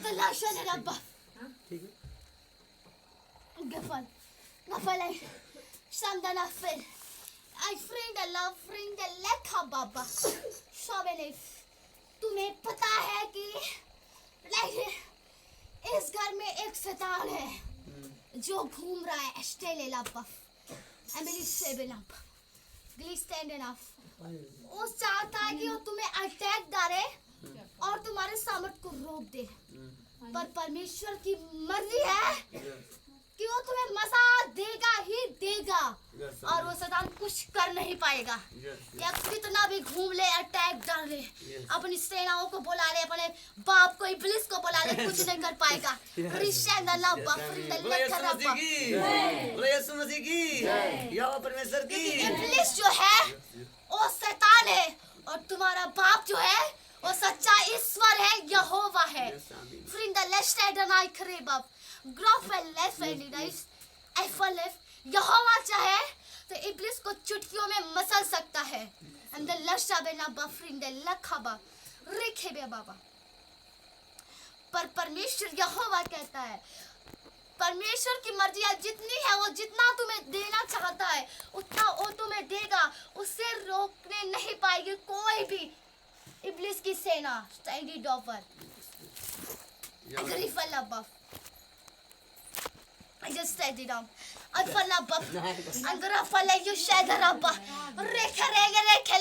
International Rabba. ठीक है Gafal I Shamdana Fil. I friend the love friend the lekha baba. Shabenif. तुम्हें पता है कि इस घर में एक शैतान है जो घूम रहा है स्टेले लापफ एमिली सेबेलप ग्लिस्टेंडन ऑफ वो चाहता है कि वो तुम्हें अटैक डाले और तुम्हारे सामर्थ को रोक दे पर परमेश्वर की मर्जी है कि वो तुम्हें मजा देगा ही देगा और वो शैतान कुछ कर नहीं पाएगा या कितना भी घूम ले अटैक डाल ले अपनी सेनाओं को बुला ले अपने बाप को इब्लिस को बुला ले कुछ नहीं कर पाएगा यीशु मसीह की यहोवा परमेश्वर की इब्लिस जो है वो शैतान है और तुम्हारा बाप जो है वो सच्चा ईश्वर है यहोवा है friend the left side and I खरेबब ग्रोफ एंड लेफ्ट एंड राइट एफर लेफ्ट यहोवा चाहे तो इब्लिस को चुटकियों में मसल सकता है एंड द लेफ्ट साइड ना बफरिंग द लखबा रिखेबे बाबा पर परमेश्वर यहोवा कहता है परमेश्वर की मर्जी जितनी है वो जितना तुम्हें देना चाहता है उतना वो तुम्हें देगा उससे रोकने नहीं पाएगी कोई भी इब्लिस की सेना स्टैंडी डॉपर अग्रीफल अबफ I just said it down. I fall up. Andra fall you shed up. Rekha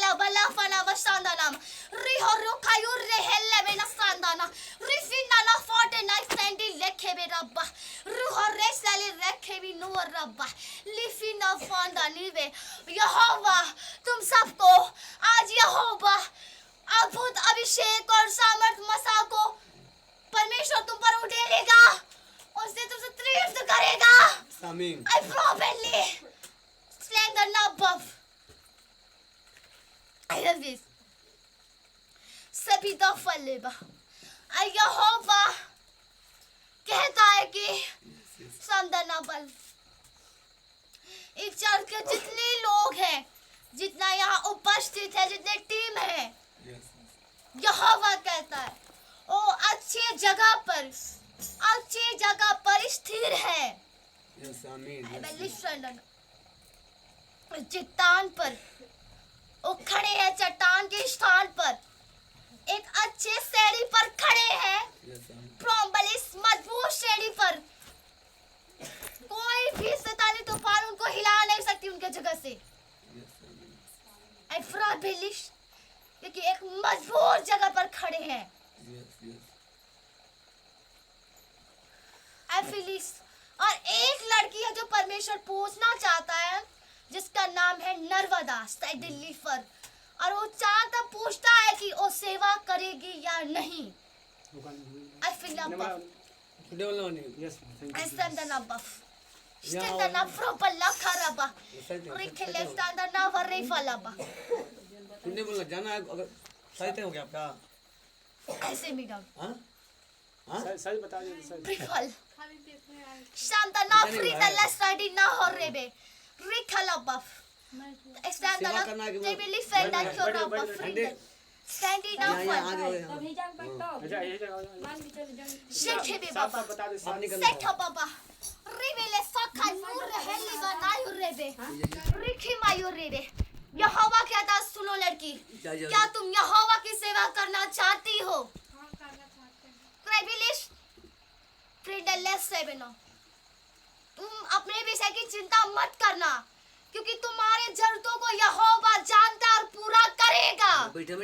la bala fala basandanam. Rihoru kayu rehelle bena sandana. Rifina la forte night sandy lekhe be rabba. Ruho resali rekhe bi no rabba. Lifina fanda nive. यहोवा तुम सबको आज यहोवा अद्भुत अभिषेक और सामर्थ मसा को परमेश्वर तुम पर उठेगा उसने तुमसे त्रियुक्त करेगा आमीन I probably slang the above I love this सभी दफा लेबा यहोवा कहता है कि समदना बल इस चर्च के जितने लोग हैं जितना यहाँ उपस्थित है जितने टीम है यहोवा कहता है वो अच्छी जगह पर स्थिर है चट्टान पर वो खड़े हैं चट्टान के स्थान पर एक अच्छे सीढ़ी पर खड़े हैं प्रोम्बलिस मजबूत सीढ़ी पर कोई भी शैतानी तूफान उनको हिला नहीं सकती उनके जगह से क्योंकि एक मजबूत जगह पर खड़े हैं और एक लड़की है जो परमेश्वर पूछना चाहता है जिसका नाम है नर्मदा दिल्ली पर और वो चाहता पूछता है कि वो सेवा करेगी या नहीं जाना अगर सही हो गया आपका ऐसे मिला सही बता दीजिए शांता ना फ्री द लेस रेडी ना हो रे बे रिखला बफ स्टैंड ना they believe that that your बफ स्टैंडिंग ना फॉर अभी जान पड़तो सेट है बे बाबा सेट हो बाबा रिवेले सखा नूर हेली बनायो रे बे रिखी मायो रे बे यहोवा कहता सुनो लड़की क्या तुम यहोवा की सेवा करना चाहती हो तुम अपने विषय की चिंता मत करना क्योंकि तुम्हारे जरूरतों को यहोवा जानता और पूरा करेगा बैठो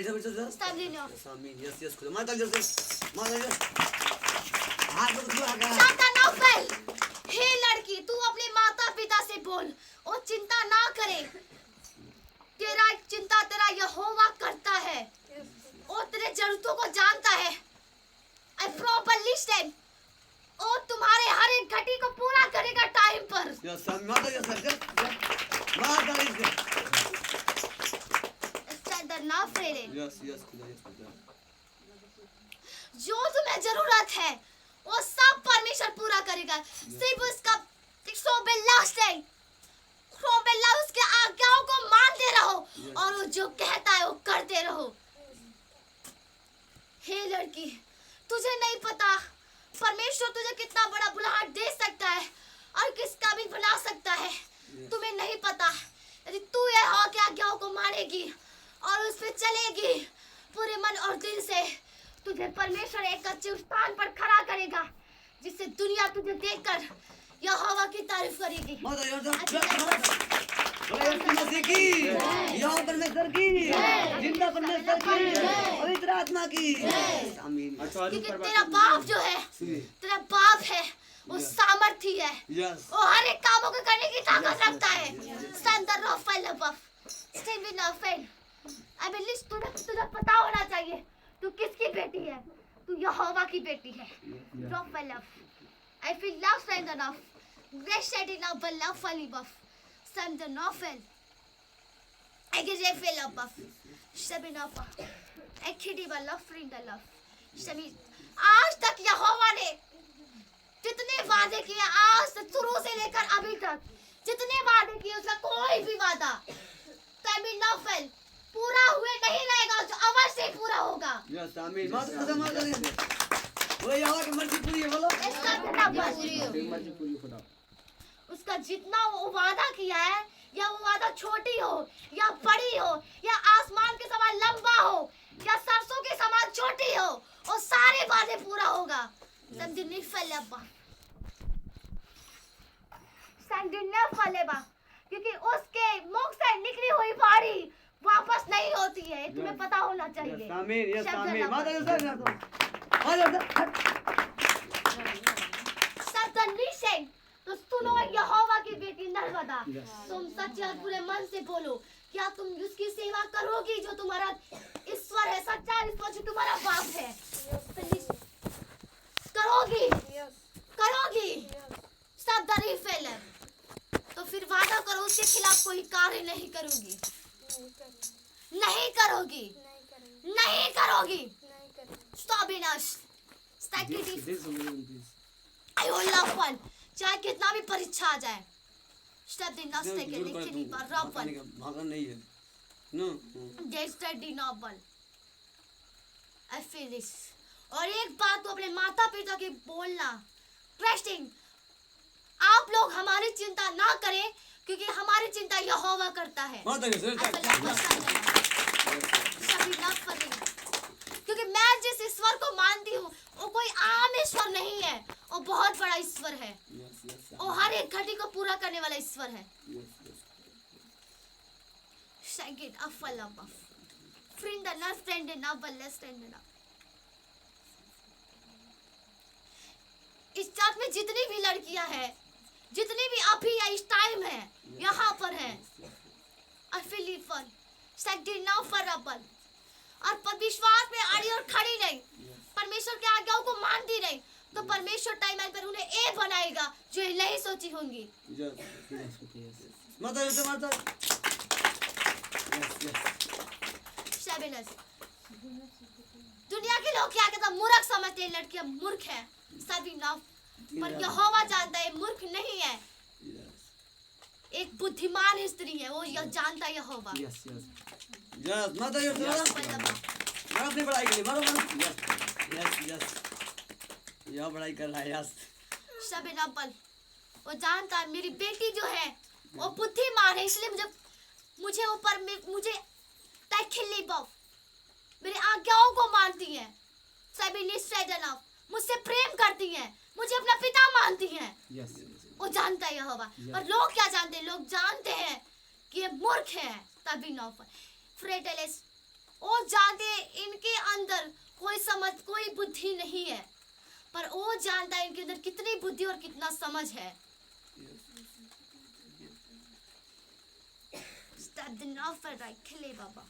हे लड़की तू अपने माता पिता से बोल वो चिंता ना करे तेरा चिंता तेरा यहोवा करता है वो तेरे जरूरतों को जानता है I properly said वो तुम्हारे हर एक घटी को पूरा करेगा टाइम पर जो तुम्हें जरूरत है वो सब परमेश्वर पूरा करेगा सिर्फ उसका उसके आज्ञाओं को मानते रहो और वो जो कहता है वो करते रहो हे लड़की तुझे नहीं पता परमेश्वर तुझे कितना बड़ा बुलाहट दे सकता है और किसका भी बना सकता है, तुम्हें नहीं पता। यदि तू यहोवा की आज्ञाओं को मानेगी और उस पे चलेगी पूरे मन और दिल से, तुझे परमेश्वर एक अच्छे स्थान पर खड़ा करेगा जिससे दुनिया तुझे देखकर यहोवा की तारीफ करेगी। यीशु मसीह की, यहोवा परमेश्वर की, जिंदा परमेश्वर की, पवित्र आत्मा की। आमीन। क्योंकि तेरा बाप जो है, तेरा बाप है, वो सामर्थी है, वो हर एक कामों को करने की ताकत रखता है। तुझे पता होना चाहिए तू किसकी बेटी है, तू यहोवा की बेटी है। I feel love and enough. Grace enough, but love funny buff. Sam the novel. I get a feel up buff. Shabby enough. I kid you, but love friend the love. Shabby. आज तक यहोवा ने जितने वादे किए, आज तक शुरू से लेकर अभी तक जितने वादे किए, उसका कोई भी वादा सैमी नफल पूरा हुए नहीं रहेगा, जो अवश्य पूरा होगा। यस आमीन। वो यहोवा की मर्जी पूरी है, बोलो। इसका कितना पूरी हो, उसका जितना वो वादा किया है, या वो वादा छोटी हो या बड़ी हो, या आसमान के समान लंबा हो या सरसों के समान छोटी हो, वो सारे वादे पूरा होगा। क्योंकि उसके मुख से निकली हुई बाणी वापस नहीं होती है, तुम्हें पता होना चाहिए। आमीन। यस आमीन। तो सुनो यहोवा की बेटी नरवदा, तुम सच्चे और पूरे मन से बोलो, क्या तुम उसकी सेवा करोगी जो तुम्हारा ईश्वर है, सच्चा ईश्वर जो तुम्हारा बाप है? करोगी, करोगी सब तारीफ है। तो फिर वादा करो उसके खिलाफ कोई कार्य नहीं करोगी, नहीं करोगी, नहीं करोगी। Stop it us. I will love one. चाहे कितना भी परीक्षा आ जाए, stop the nust के लेकिन नहीं पर रॉपन भागना नहीं है। No. Just the noble. I feel this. और एक बात तो अपने माता पिता की बोलना, ट्रस्टिंग, आप लोग हमारी चिंता ना करें क्योंकि हमारी चिंता यहोवा करता है। क्योंकि मैं जिस ईश्वर को मानती हूँ वो कोई आम ईश्वर नहीं है, वो बहुत बड़ा ईश्वर है, वो हर एक घटी को पूरा करने वाला ईश्वर है। इस चर्च में जितनी भी लड़कियां हैं, जितनी भी अभी या इस टाइम है यहाँ पर है, और विश्वास में अड़ी और खड़ी नहीं, परमेश्वर की आज्ञाओं को मानती नहीं, तो परमेश्वर टाइम पर उन्हें ए बनाएगा जो ये नहीं सोची होंगी। दुनिया के लोग क्या कहते हैं, मूर्ख समझते हैं, लड़कियां मूर्ख है, सभी ना, पर यहोवा जानता है मूर्ख नहीं है, एक बुद्धिमान स्त्री है, वो यह जानता है यहोवा। अपनी पढ़ाई के लिए मारो यह पढ़ाई कर रहा है। यस शबिनापल वो जानता है मेरी बेटी जो है वो बुद्धिमान है, इसलिए मुझे ऊपर मुझे तैखिली बफ मेरी आज्ञाओं को मानती है, सभी निश्चय मुझसे प्रेम करती हैं, मुझे अपना पिता मानती हैं। वो जानता है यहोवा। पर लोग क्या जानते हैं? लोग जानते हैं कि ये मूर्ख है, तभी नौफल फ्रेटेलेस, वो जानते हैं इनके अंदर कोई समझ कोई बुद्धि नहीं है, पर वो जानता है इनके अंदर कितनी बुद्धि और कितना समझ है। बाबा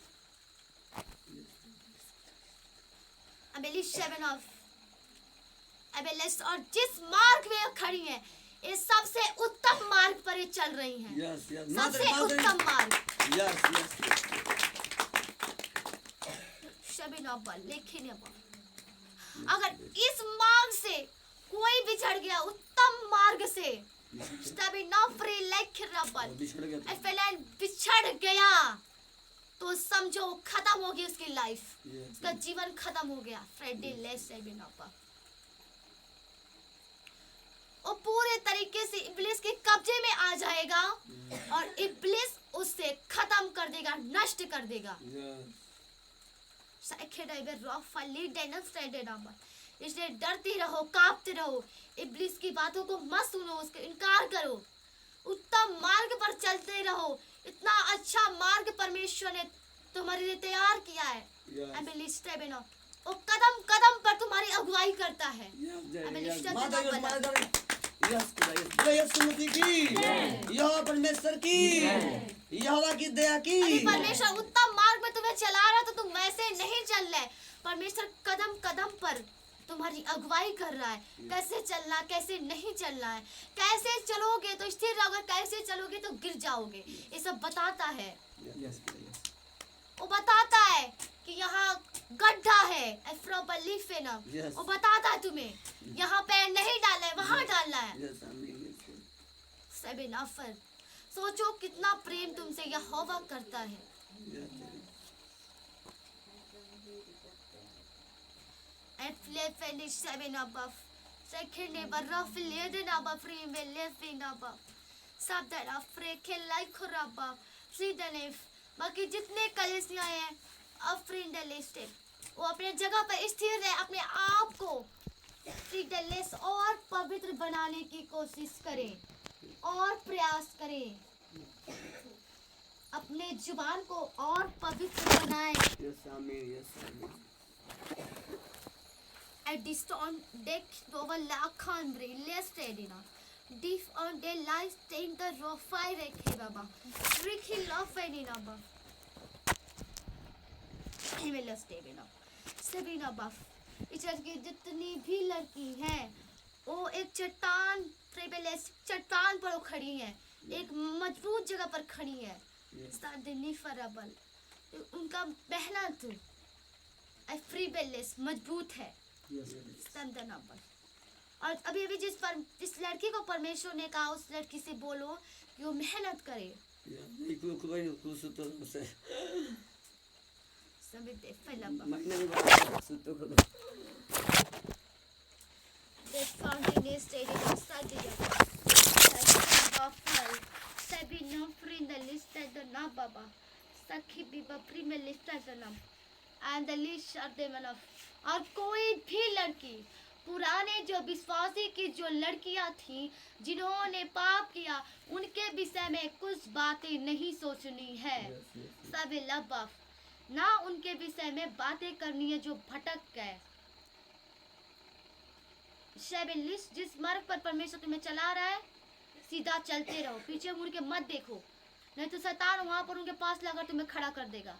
और जिस मार्ग में खड़ी है, ये सबसे उत्तम मार्ग पर चल रही हैं। सबसे उत्तम मार्ग। लेकिन अगर इस मार्ग से कोई बिछड़ गया उत्तम मार्ग से, बिछड़ गया तो समझो खत्म हो गई उसकी लाइफ, उसका जीवन खत्म हो गया। वो पूरे तरीके से इब्लिस के कब्जे में आ जाएगा और इब्लिस उससे खत्म कर देगा, नष्ट कर देगा। इसलिए डरते रहो, कांपते रहो, इब्लिस की बातों को मत सुनो, उसका इनकार करो, उत्तम मार्ग पर चलते रहो। इतना अच्छा मार्ग परमेश्वर ने तुम्हारे लिए तैयार किया है। वो कदम कदम पर तुम्हारी अगुवाई करता है। यहोवा परमेश्वर की, यहोवा की दया की। परमेश्वर उत्तम मार्ग में तुम्हें चला रहा है तो तुम वैसे नहीं चल रहे। परमेश्वर कदम कदम पर तुम्हारी अगुवाई कर रहा है, कैसे चलना, कैसे नहीं चलना है, कैसे चलोगे तो स्थिर रहोगे, कैसे चलोगे तो गिर जाओगे, ये सब बताता है। वो बताता है कि यहाँ गड्ढा है, वो बताता है तुम्हें यहाँ पैर नहीं डालना है, वहाँ डालना है। सोचो कितना प्रेम तुमसे यहोवा करता है। बाकी जितने कलीसियां हैं वो अपने जगह पर स्थिर रहे, अपने आप को और पवित्र बनाने की कोशिश करें और प्रयास करें, अपने जुबान को और पवित्र बनाएं। At this time, deck over la khambre less steady na. Deep on the light stain the raw fire rekhe baba. Ricky love feni na ba. Hime less steady na. सभी ना बफ। इस लड़की जितनी भी लड़की हैं, वो एक चट्टान पर खड़ी हैं, एक मजबूत जगह पर खड़ी हैं। फरबल उनका मेहनत मजबूत है। और अभी अभी जिस लड़की को परमेश्वर ने कहा उस लड़की से बोलो कि वो मेहनत करे। और कोई भी लड़की, पुराने जो विश्वासी की जो लड़कियां थी जिन्होंने पाप किया, उनके विषय में कुछ बातें नहीं सोचनी है। सभी लबफ ना उनके विषय में बातें करनी है जो भटक गए। जिस मार्ग पर परमेश्वर तुम्हें चला रहा है, सीधा चलते रहो, पीछे मुड़ के मत देखो, नहीं तो शैतान वहां पर उनके पास लगा तुम्हें खड़ा कर देगा।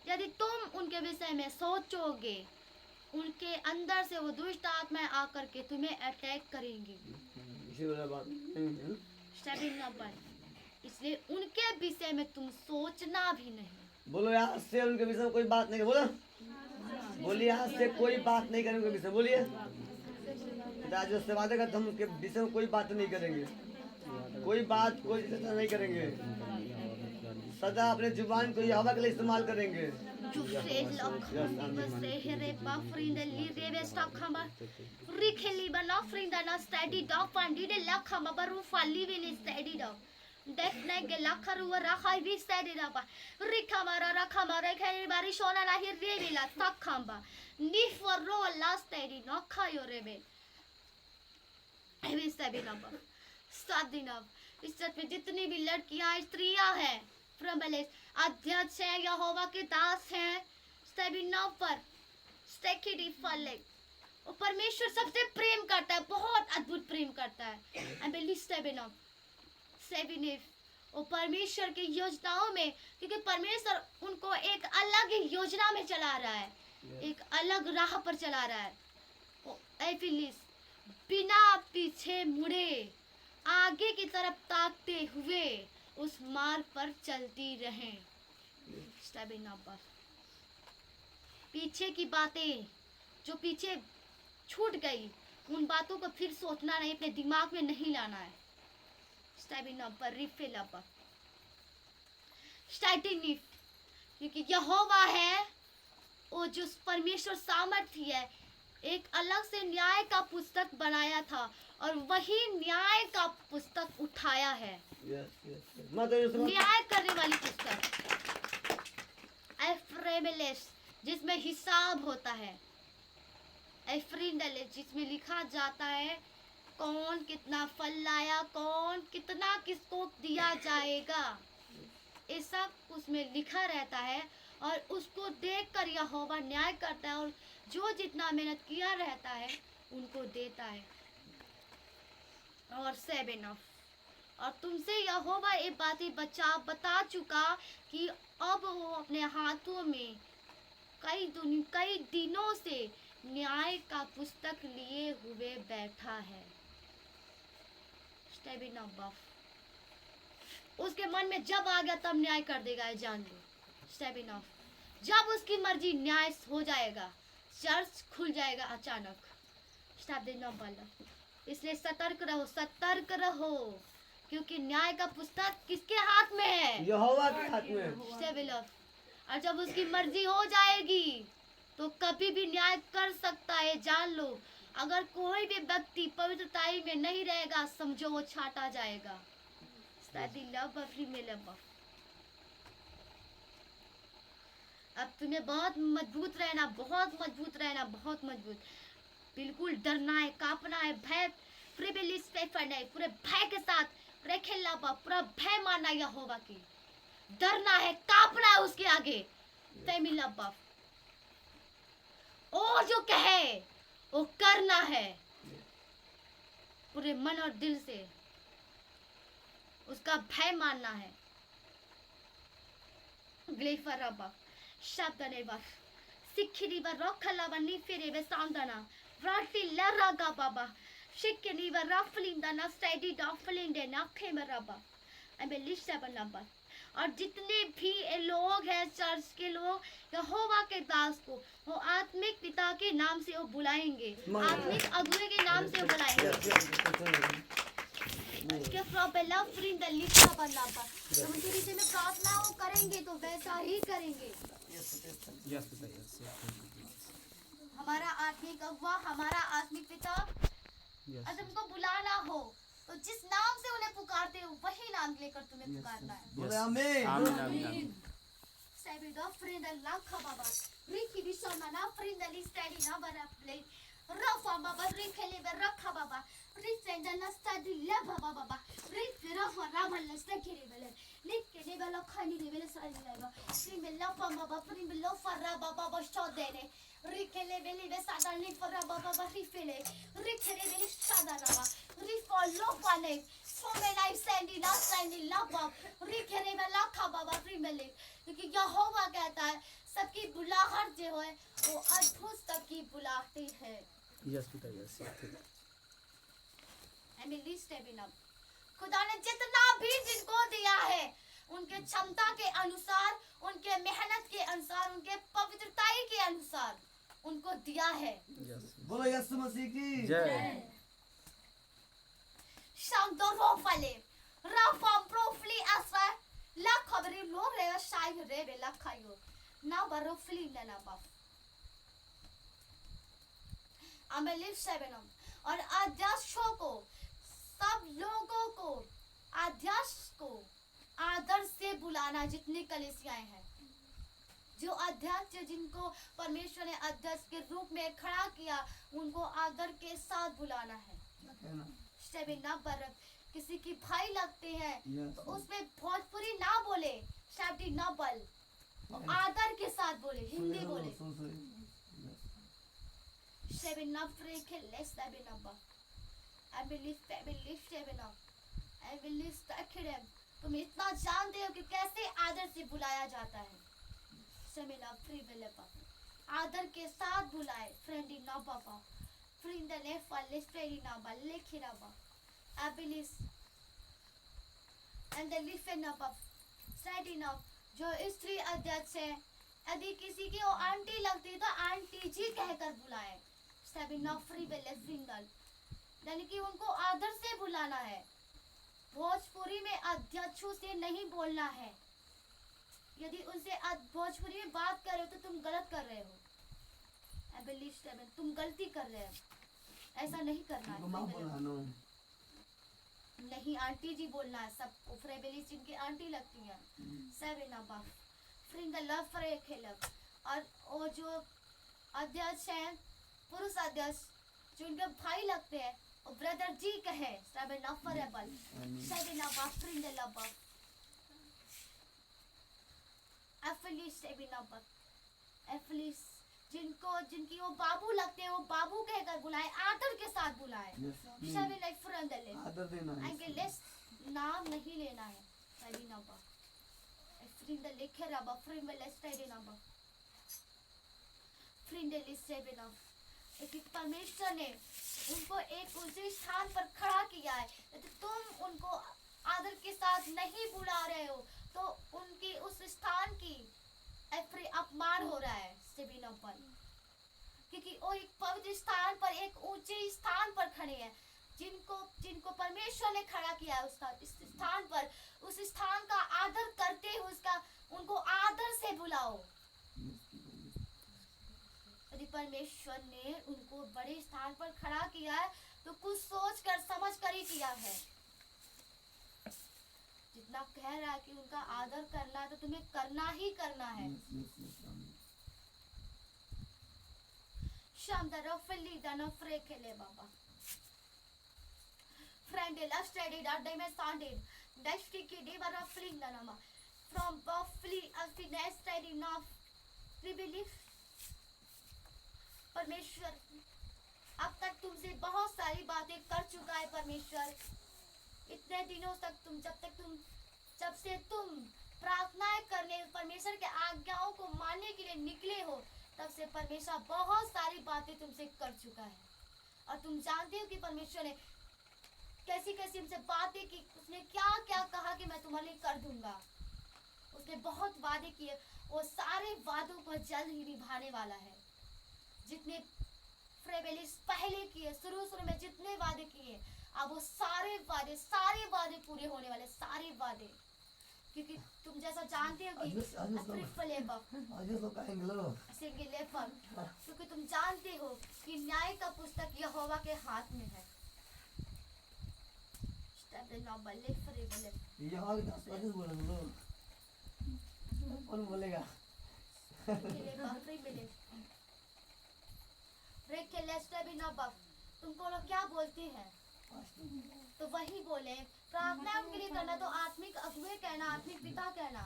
यदि तुम उनके विषय में सोचोगे, उनके अंदर से वो दुष्ट आत्माएं आकर के तुम्हें अटैक करेंगी। इसलिए उनके विषय में तुम सोचना भी नहीं। बोलो यहाँ से उनके विषय में कोई बात नहीं, बोलो बोलिए यहाँ से कोई बात नहीं करेंगे उनके विषय, बोलिए जो से वादे करते हम उनके विषय में कोई बात नहीं करेंगे, कोई बात कोई नहीं करेंगे, सदा अपने जुबान को यहोवा के लिए इस्तेमाल करेंगे। जितनी भी लड़कियां स्त्रियां हैं, अध्यक्ष है, यहोवा के दास हैं, सभी नाव पर वो परमेश्वर सबसे प्रेम करता है, बहुत अद्भुत प्रेम करता है। वो परमेश्वर की योजनाओं में, क्योंकि परमेश्वर उनको एक अलग योजना में चला रहा है, एक अलग राह पर चला रहा है। बिना पीछे मुड़े आगे की तरफ ताकते हुए उस मार्ग पर चलती रहें। पीछे की बातें जो पीछे छूट गई, उन बातों को फिर सोचना नहीं, अपने दिमाग में नहीं लाना है। क्योंकि यहोवा है वो जो परमेश्वर सामर्थ्य है, एक अलग से न्याय का पुस्तक बनाया था और वही न्याय का पुस्तक उठाया है। न्याय करने वाली पुस्तक एफ्रेमेलेस, जिसमें हिसाब होता है। एफ्रिंडलेस, जिसमें लिखा जाता है कौन कितना फल लाया, कौन कितना किसको दिया जाएगा, ये सब उसमें लिखा रहता है। और उसको देखकर यहोवा न्याय करता है और जो जितना मेहनत किया रहता है उनको देता है। और 7 और तुमसे यहोवा ये बातें बता चुका कि अब वो अपने हाथों में कई दिनों से न्याय का पुस्तक लिए हुए बैठा है। उसके मन में जब आ गया तब न्याय कर देगा, जान लो। जब उसकी मर्जी न्याय हो जाएगा, चर्च खुल जाएगा अचानक। इसलिए सतर्क रहो, क्योंकि न्याय का पुस्तक किसके हाथ में है? यहोवा के हाथ में। और जब उसकी मर्जी हो जाएगी तो कभी भी न्याय कर सकता है, जान लो। अगर कोई भी व्यक्ति पवित्रताई में नहीं रहेगा, समझो वो छाटा जाएगा। अब तुम्हें बहुत मजबूत रहना, बहुत मजबूत। बिल्कुल डरना है, कांपना है, भय पूरे भय के साथ पूरा भय मानना यहोवा की। डरना है, कांपना है उसके आगे। और जो कहे वो करना है पूरे मन और दिल से, उसका भय मानना है। और जितने भी लोग हैं चर्च के लोग, यहोवा के दास को वो आत्मिक पिता के नाम से वो बुलाएंगे, आत्मिक अगुवे के नाम से वो बुलाएंगे। उनके विषय में प्रार्थना वो करेंगे तो वैसा ही करेंगे। हमारा आत्मिक अगुवा, हमारा आत्मिक पिता, अगर तुमको बुलाना हो तो जिस नाम से उन्हें पुकारते हो वही नाम लेकर तुम्हें पुकारना है। आमीन। क्योंकि यहोवा कहता है सबकी बुलाहट जो है वो अद्भुत सबकी बुलाती है। खुदा ने जितना भी जिनको दिया है उनके क्षमता के अनुसार, उनके मेहनत के अनुसार, उनके पवित्रताई के अनुसार उनको दिया है। बोलो यीशु मसीह की जय। Shandorofale, Rafam Profli Asra, La Cabri Lore, Shai Rebe, La Cayo, Nabarofli Nanabaf. अमेलिफ 7 और अध्यक्षों को, सब लोगों को, अध्यक्ष को आदर से बुलाना। जितनी कलीसियाएं हैं, जो अध्यक्ष, जिनको परमेश्वर ने अध्यक्ष के रूप में खड़ा किया, उनको आदर के साथ बुलाना है। किसी की भाई लगते हैं तो उसमें भोजपुरी ना बोले, शब्दी ना बल, आदर के साथ बोले, हिंदी बोले। तुम इतना जानते हो कि कैसे आदर से बुलाया जाता है। आदर के साथ बुलाए। फ्रेंडी ना बाबा, फ्रेंडले फल्ले फ्रेंडी ना बल्ले खिराबा, एबिलिस एंड द लिफन अप सेटिंग अप। जो स्त्री अध्यक्ष है, यदि किसी की वो आंटी लगती है तो आंटी जी कहकर बुलाए। यानी कि उनको आदर से बुलाना है। भोजपुरी में अध्यक्षों से नहीं बोलना है। यदि उनसे भोजपुरी में बात कर रहे हो तो तुम गलत कर रहे हो। तुम गलती कर रहे हो, ऐसा नहीं करना इनको माँ बोला है। नो नहीं आंटी जी बोलना है सबको, फ्रेबेलिस जिनकी आंटी लगती है। सेवन अबव फ्रिंग द लव फॉर ए खेलब। और वो जो अध्यक्ष हैं, पुरुष अध्यक्ष जो इनके भाई लगते हैं, वो ब्रदर जी कहे सेवन अफर एबल सेवन अबव फ्रिंग द लव एफलिस सेवन अबव एफलिस जिनकी वो बाबू लगते हैं, वो बाबू कहकर बुलाए, आदर के साथ बुलाए। सेवन लाइक फ्रेंड आदर देना है आगे लेस नाम नहीं लेना है। सेवन अबव फ्रिंग द लिखे रबा फ्रिंग द लेस सेवन अबव फ्रिंग द लिस सेवन अबव। लेकिन परमेश्वर ने उनको एक ऊंचे स्थान पर खड़ा किया है, यदि तुम उनको आदर के साथ नहीं बुला रहे हो तो उनकी उस स्थान की अपमान हो रहा है। क्योंकि वो एक पवित्र स्थान पर, एक ऊंचे स्थान पर खड़े हैं, जिनको परमेश्वर ने खड़ा किया है उसका इस स्थान पर, उस स्थान का आदर करते हुए उनको आदर से बुलाओ। यदि परमेश्वर ने उनको बड़े स्थान पर खड़ा किया है तो कुछ सोच कर समझ कर ही किया है। जितना कह रहा है कि उनका आदर करना है तो तुम्हें करना ही करना है। शाम द रफली द नफरे खेले बाबा friend lust ready the day में सांडेड डस्टी की डे वर रफलिंग द नमा फ्रॉम बफली अफ द नेस्ट रेडी नाउ रिबिलीफ। परमेश्वर अब तक तुमसे बहुत सारी बातें कर चुका है। परमेश्वर इतने दिनों तक जब से तुम प्रार्थनाएं करने, परमेश्वर के आज्ञाओं को मानने के लिए निकले हो, तब से परमेश्वर बहुत सारी बातें तुमसे कर चुका है। और तुम जानते हो कि परमेश्वर ने कैसी कैसी तुमसे बातें की, उसने क्या क्या कहा कि मैं तुम्हारे लिए कर दूंगा। उसने बहुत वादे किए, वो सारे वादों को जल्द ही निभाने वाला है। जितने फ्रेबेलिस पहले किए, शुरू में जितने वादे किए, अब वो सारे वादे पूरे होने वाले, सारे वादे। क्योंकि तुम जैसा जानते हो कि क्योंकि तुम जानते हो कि न्याय का पुस्तक यहोवा के हाथ में है। कौन बोलेगा? तुमको लोग क्या बोलते हैं तो वही बोले। प्रार्थना उनके लिए करना तो आत्मिक अगुवे कहना, आत्मिक पिता कहना।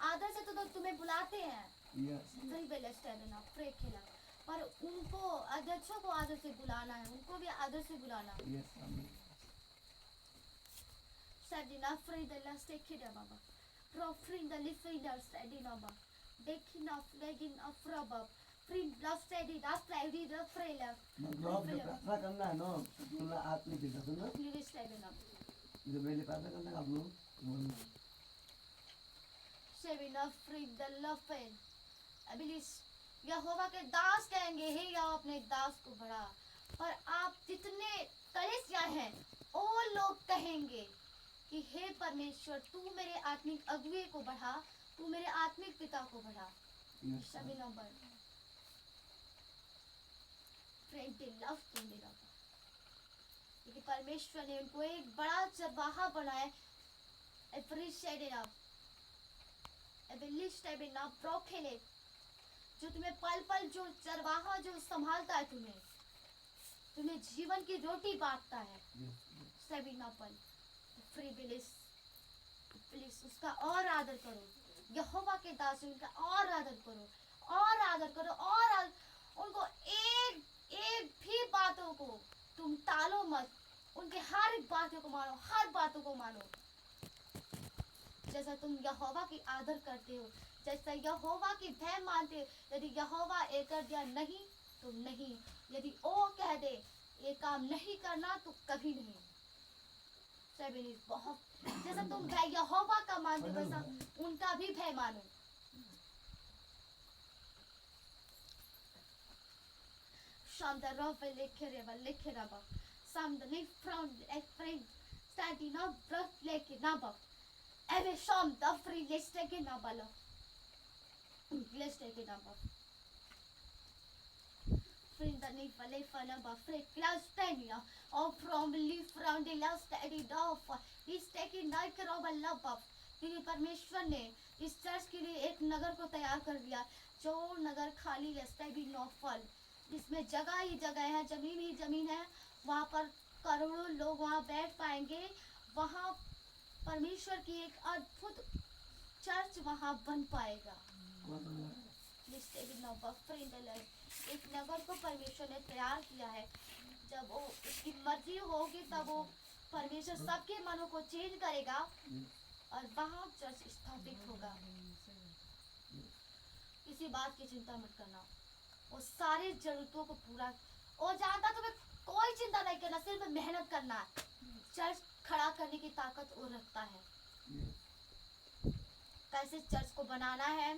आदर से तो तुम्हें बुलाते हैं, प्रे खेला, पर उनको अध्यक्षों को आदर से बुलाना है, उनको भी आदर से बुलाना। प्रार्थना करना है ना, तुमने आत्मिक पिता सुनो, जो पहले प्रार्थना करना है आप लोग यहोवा के दास कहेंगे, हे या अपने दास को बढ़ा। पर आप जितने कलीसिया हैं वो लोग कहेंगे कि हे परमेश्वर, तू मेरे आत्मिक अगुवे को बढ़ा, तू मेरे आत्मिक पिता को बढ़ा। सभी नंबर क्योंकि परमेश्वर ने उनको एक बड़ा चरवाहा बनाया। जो तुम्हें पल पल जो चरवाहा जो संभालता है, तुम्हें जीवन की रोटी बांटता है। सभी पल प्लीज उसका और आदर करो। यहोवा के दास उनका और आदर करो, और आदर करो, और उनको एक भी बातों को तुम टालो मत। उनके हर बातों को मानो, हर बातों को मानो। जैसा तुम यहोवा की आदर करते हो, जैसा यहोवा की भय मानते हो। यदि यहोवा एक कर दिया नहीं तो नहीं, यदि वो कह दे ये काम नहीं करना तो कभी नहीं। बहुत जैसा तुम भय यहोवा का मानते हो, वैसा उनका भी भय मानो। Frindani Falefana Buffet Claustania or from Leaf from the last Eddie Doff. He's taking night of a love up. क्योंकि परमेश्वर ने इस चर्च के लिए एक नगर को तैयार कर दिया जो नगर खाली है भी नौफल जिसमें जगह ही जगह है जमीन ही जमीन है वहाँ पर करोड़ों लोग वहाँ बैठ पाएंगे वहाँ परमेश्वर की एक अद्भुत चर्च वहाँ बन पाएगा एक नगर को परमेश्वर ने तैयार किया है जब वो उसकी मर्जी होगी तब वो परमेश्वर सबके मनों को चेंज करेगा और वहाँ चर्च स्थापित होगा किसी बात की चिंता मत करना वो सारे जरूरतों को पूरा वो जानता तुम्हें कोई चिंता नहीं करना सिर्फ मेहनत करना है चर्च खड़ा करने की ताकत वो रखता है कैसे चर्च को बनाना है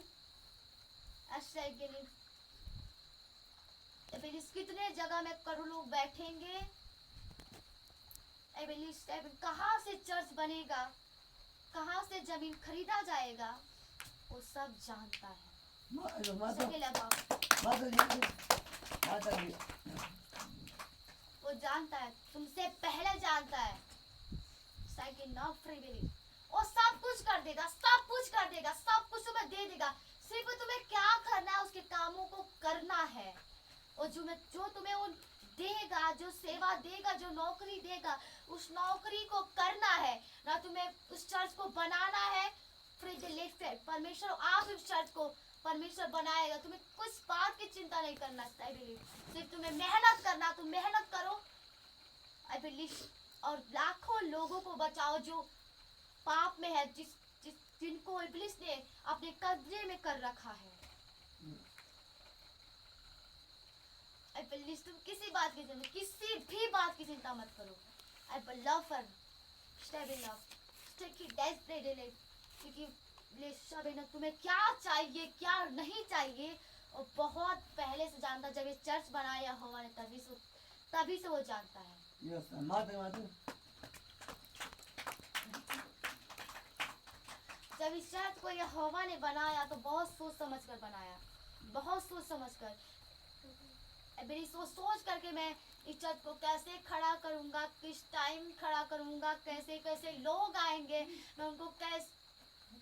कितने जगह में करोड़ों लोग बैठेंगे कहाँ से चर्च बनेगा कहाँ से जमीन खरीदा जाएगा वो सब जानता है वो जानता है तुमसे पहले जानता है वो सब कुछ कर देगा सब कुछ कर देगा सब कुछ तुम्हें दे देगा सिर्फ तुम्हें क्या करना है उसके कामों को करना है और जो तुम्हें वो देगा जो सेवा देगा जो नौकरी देगा उस नौकरी को करना है ना तुम्हें उस चर्च को बनाना है परमेश्वर आप उस चर्च को परमेश्वर बनाएगा तुम्हें कुछ बात की चिंता नहीं करना सिर्फ तुम्हें मेहनत करना तुम मेहनत करो आई बिलीव और लाखों लोगों को बचाओ जो पाप में है जिनको इब्लिस ने अपने कब्जे में कर रखा है तुम किसी बात की चिंता किसी भी बात की चिंता मत करो आई लव फर क्योंकि तुम्हें क्या चाहिए क्या नहीं चाहिए और बहुत पहले से जानता जब ये चर्च बनाया हुआ ने तभी से वो जानता है जब इस चर्च को यहोवा ने बनाया तो बहुत सोच समझ कर बनाया बहुत सोच समझ कर मेरी सोच करके मैं इस चर्च को कैसे खड़ा करूंगा किस टाइम खड़ा करूंगा कैसे कैसे लोग आएंगे मैं उनको कैसे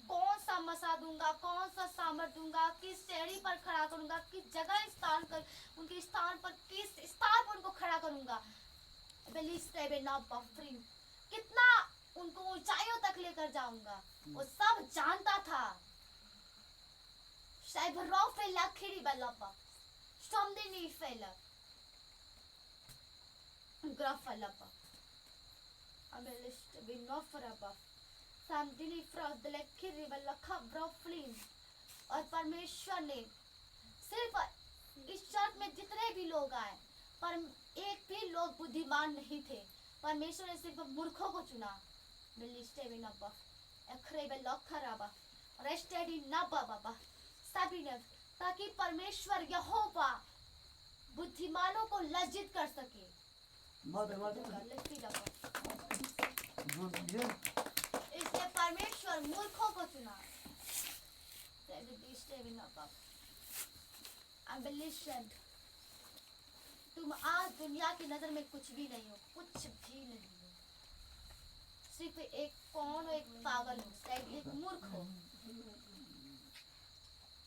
कौन सा मसा दूंगा कौन सा सामर दूंगा किस सीढ़ी पर खड़ा करूंगा किस जगह स्थान कर उनके स्थान पर किस स्थान पर उनको खड़ा करूंगा कितना उनको ऊंचाइयों तक लेकर जाऊंगा वो सब जानता था Something fella. Grafalapa. Amelist be not for above. Something from the Lekiri Valaka Broflin. और परमेश्वर ने सिर्फ इस चर्च में जितने भी लोग आए पर एक भी लोग बुद्धिमान नहीं थे परमेश्वर ने सिर्फ मूर्खों को चुना ताकि परमेश्वर यहोवा बुद्धिमानों को लज्जित कर सके इसलिए परमेश्वर मूर्खों को चुना तुम आज दुनिया की नजर में कुछ भी नहीं हो कुछ भी नहीं हो सिर्फ एक कौन एक पागल हो एक मूर्ख हो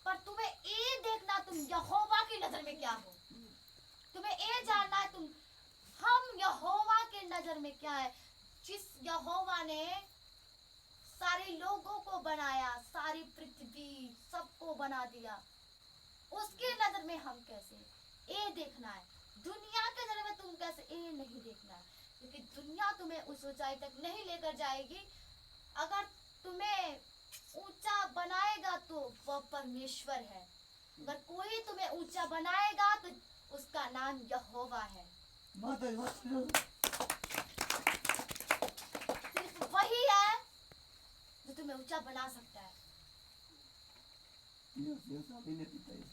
पर तुम्हें ये देखना तुम यहोवा की नजर में क्या हो तुम्हें ये जानना है तुम हम यहोवा के नजर में क्या है जिस यहोवा ने सारे लोगों को बनाया सारी पृथ्वी सबको बना दिया उसके नजर में हम कैसे ये देखना है दुनिया के नजर में तुम कैसे ये नहीं देखना है क्योंकि दुनिया तुम्हें उस ऊंचाई तक नहीं लेकर जाएगी अगर तुम्हें ऊंचा बनाएगा तो वह परमेश्वर है अगर कोई तुम्हें ऊंचा बनाएगा तो उसका नाम यहोवा है सिर्फ वही है जो तुम्हें ऊंचा बना सकता है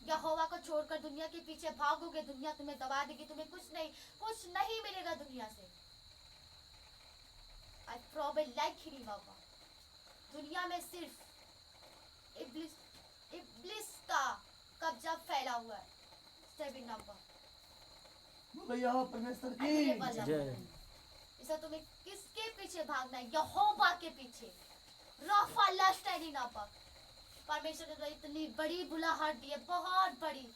यहोवा को छोड़कर दुनिया के पीछे भागोगे दुनिया तुम्हें दबा देगी तुम्हें कुछ नहीं मिलेगा दुनिया से I probably like ही नहीं बाबा दुनिया में सिर्फ इब्लिस का कब्जा फैला हुआ है बोलो यहोवा परमेश्वर की जय। इसे तुम्हें किसके पीछे भागना है? यहोवा के पीछे। रफा लश्टैनिन आपा। परमेश्वर ने तो इतनी बड़ी बुलाहट दी है, बहुत बड़ी,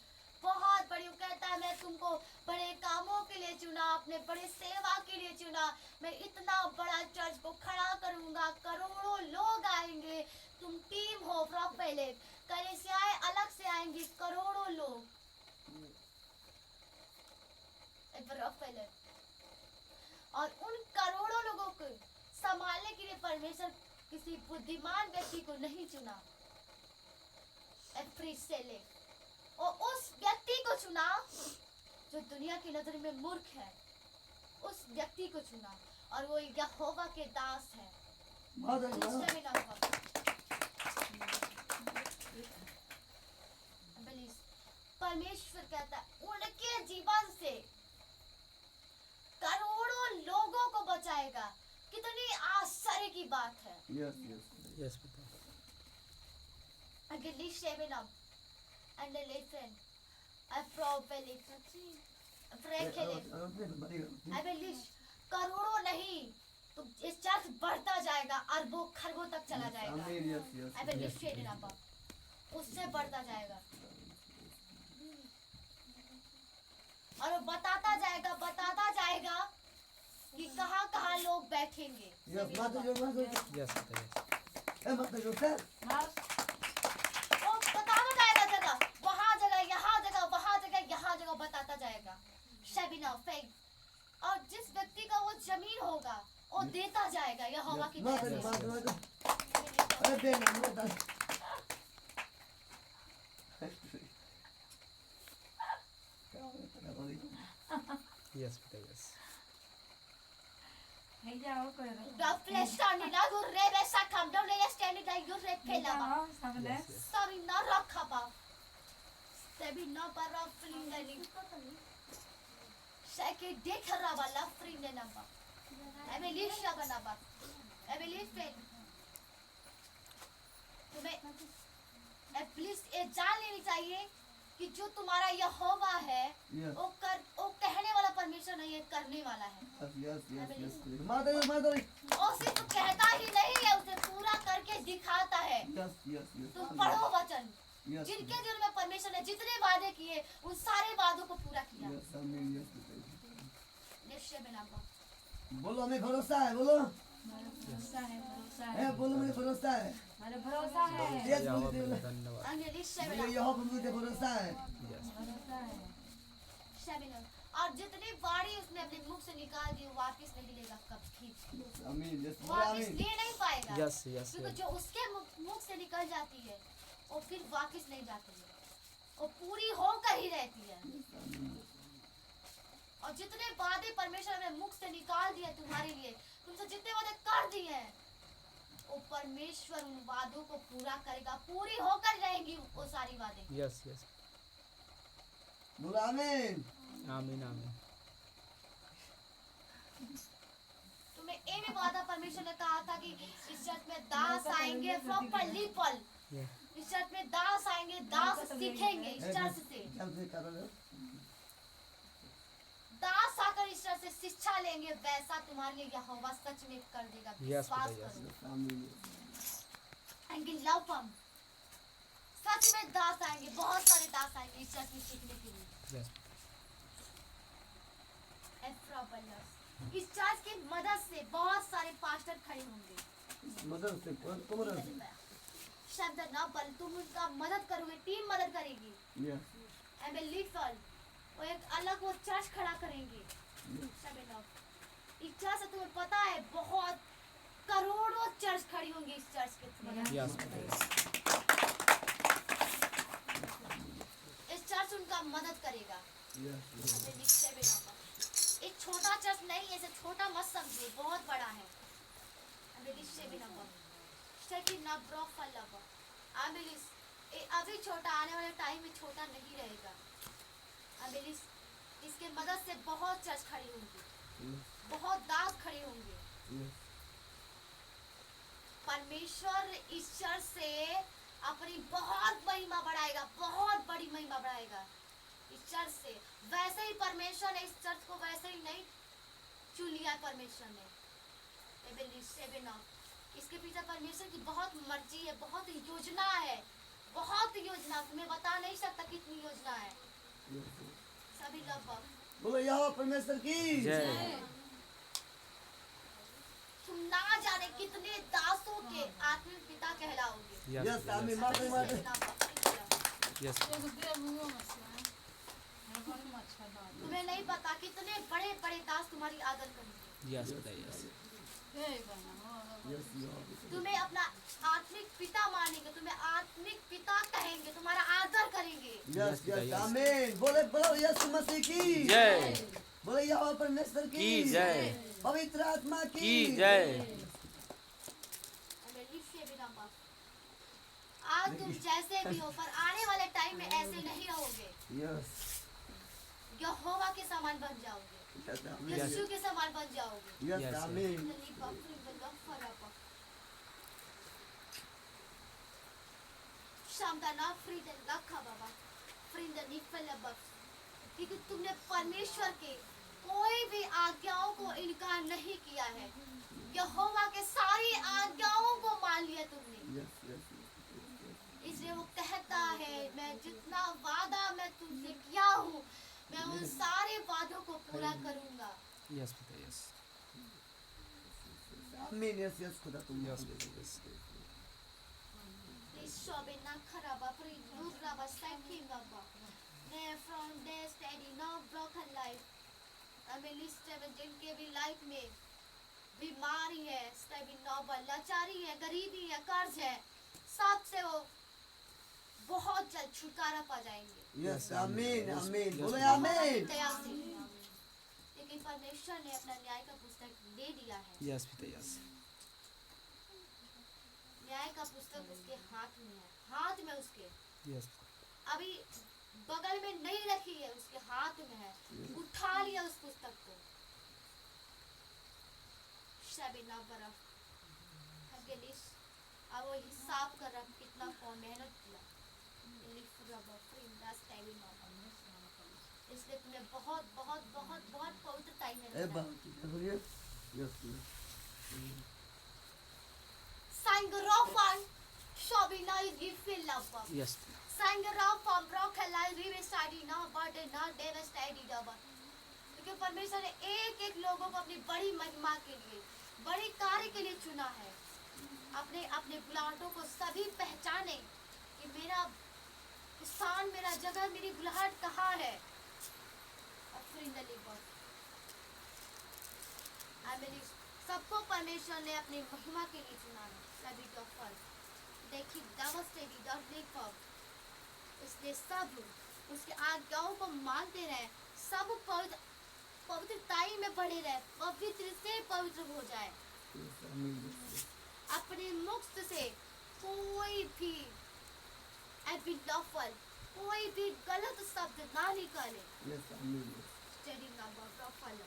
बहुत बड़ी। वो कहता है मैं तुमको बड़े कामों के लिए चुना, अपने बड़े सेवा के लिए चुना। मैं इतना बड़ा चर्च को खड़ा करूंगा, करोड़ों लोग आएंगे। तुम टीम हो प्रोपेलेट, कलीसियाएं अलग से आएंगी, करोड़ों लोग। प्रोपेलेट। और उन करोड़ों लोगों को संभालने के लिए परमेश्वर किसी बुद्धिमान व्यक्ति को नहीं चुना, और उस व्यक्ति को चुना जो दुनिया की नजर में मूर्ख है। उस व्यक्ति को चुना और वो यहोवा के दास है। परमेश्वर कहता है उनके जीवन से करोड़ों लोगों को बचाएगा। कितनी आश्चर्य की बात है। यस पिता। Anche lì scemano. And the listen. I probably करोड़ों नहीं तो इस चर्च बढ़ता जाएगा, अरबों खरबों तक चला जाएगा। उससे बढ़ता जाएगा और वो बताता जाएगा कि कहाँ लोग बैठेंगे। यस पिता। बताता जाएगा। शबिना फेक। और जिस व्यक्ति का वो जमीन होगा वो देता जाएगा यहोवा की तरफ से। यस पिता। Yes. The flesh standing na gur re besa kam do le standing da gur re pela ba. Sorry na rakha ba. Sebi na para flingani. Shake dekh ra ba la flingana ba. Emily shabana ba. Emily fen. तुम्हें please ये जान लेनी चाहिए कि जो तुम्हारा यहोवा है वो कहने वाला परमेश्वर नहीं है, करने वाला है। और सिर्फ कहता ही नहीं है, उसे पूरा करके दिखाता है। तुम पढ़ो वचन। जिनके दिल में परमेश्वर ने जितने वादे किए उन सारे वादों को पूरा किया। बोलो हमें भरोसा है। बोलो बोलो मुझे भरोसा है। धन्यवाद। मुझे भरोसा है। और जितनी बाड़ी उसने अपने मुख से निकाल दी वापस नहीं लेगा कभी। वापस ले नहीं पाएगा। क्योंकि जो उसके मुख से निकल जाती है वो फिर वापस नहीं जाती है, वो पूरी होकर ही रहती है। और जितने वादे परमेश्वर ने मुख से निकाल दिए तुम्हारे लिए, तुमसे जितने वादे कर दिए हैं वो परमेश्वर उन वादों को पूरा करेगा, पूरी होकर रहेंगी वो सारी वादे। Yes yes. आमीन आमीन आमीन। तुम्हें ये भी वादा परमेश्वर ने कहा था कि इस चर्च में दास आएंगे फ्रॉम पल। इस चर्च में दास आएंगे, दास सीखेंगे इस चर्च से। दास आकर इस चर्च से शिक्षा लेंगे, वैसा तुम्हारे लिए यहोवा सच में कर देगा। विश्वास करो। सच में दास आएंगे, बहुत सारे दास आएंगे इस चर्च में सीखने के लिए। इस चर्च की मदद से बहुत सारे पास्टर खड़े होंगे। मदद से कौन शब्द ना बल, तुम उनका मदद करोगे, टीम मदद करेगी। वो एक अलग वो चर्च खड़ा करेंगे। इस चर्च से तुम्हें पता है बहुत करोड़ों चर्च खड़ी होंगी इस चर्च के। इस चर्च उनका मदद करेगा। एक छोटा चर्च नहीं है, इसे छोटा मत समझिए, बहुत बड़ा है। अभी छोटा, आने वाले टाइम में छोटा नहीं रहेगा। इसके मदद से बहुत चर्च खड़ी होंगी, बहुत दास खड़े होंगे। परमेश्वर इस चर्च से अपनी बहुत महिमा बढ़ाएगा, बहुत बड़ी महिमा बढ़ाएगा। इस चर्च से। वैसे ही परमेश्वर ने इस चर्च को वैसे ही नहीं चुन लिया है परमेश्वर ने। इसके पीछे परमेश्वर की बहुत मर्जी है, बहुत योजना है, बहुत योजना, तुम्हें बता नहीं सकता कितनी योजना है। सभी लोग बोलो यहोवा परमेश्वर की जय। तुम ना जाने कितने दासों के आत्मिक पिता कहलाओगे। यस आमीन। माफी माफी। यस तुम्हें नहीं पता कितने बड़े बड़े दास तुम्हारी आदर करेंगे। यस पिता यस। तुम्हें अपना आत्मिक पिता मानेंगे, तुम्हें आत्मिक पिता कहेंगे, तुम्हारा आदर करेंगे। यस यस आमीन। बोले बोलो यीशु मसीह की जय। बोले यहोवा परमेश्वर की जय। पवित्र आत्मा की जय। आज तुम जैसे भी हो, पर आने वाले टाइम में ऐसे नहीं रहोगे। यस यहोवा के समान बन जाओगे, यस आमीन। यीशु के समान बन जाओगे। यस आमीन। क्योंकि तुमने परमेश्वर के कोई भी आज्ञाओं को इनकार नहीं किया है। यहोवा के सारी आज्ञाओं को मान लिया तुमने। यस यस इसलिए वो कहता है, मैं जितना वादा मैं तुमसे किया हूँ, मैं उन सारे वादों को पूरा करूंगा। यस पिता यस। आमीन। यस यस खुदा तुम यस पिता यस। जिनके भी लाइफ में बीमारी है, लाचारी है, गरीबी है, कर्ज है, सबसे वो बहुत जल्द छुटकारा पा जाएंगे। यस आमीन आमीन। बोले आमीन। लेकिन परमेश्वर ने अपना न्याय का पुस्तक दे दिया है। यस पिता यस। न्याय का पुस्तक उसके हाथ में है, हाथ में उसके। यस अभी बगल में नहीं रखी है, उसके हाथ में है। उठा लिया उस पुस्तक को। अब वो हिसाब कर रहा कितना कौन मेहनत किया। इसलिए तुम्हें बहुत बहुत बहुत बहुत पवित्रता में ए रहना है। बात बोलिए। Yes Sangarofan Shabina is gifted love. Yes Sangarofan Brockella Rive Study now but not Davis study double. क्योंकि परमेश्वर ने एक एक लोगों को अपनी बड़ी महिमा के लिए, बड़े कार्य के लिए चुना है। अपने अपने बुलाहटों को सभी पहचाने कि मेरा स्थान, मेरा जगह, मेरी बुलाहट कहाँ है। सबको परमेश्वर ने अपनी महिमा के लिए चुना है। सभी का फल देखिए इसलिए सब उसके आज्ञाओं को मानते रहे, सब पवित्रताई में बढ़े रहे, पवित्र से पवित्र हो जाए। अपने मुख से कोई भी एबिलफल, कोई भी गलत शब्द ना निकाले। स्टडी नंबर फल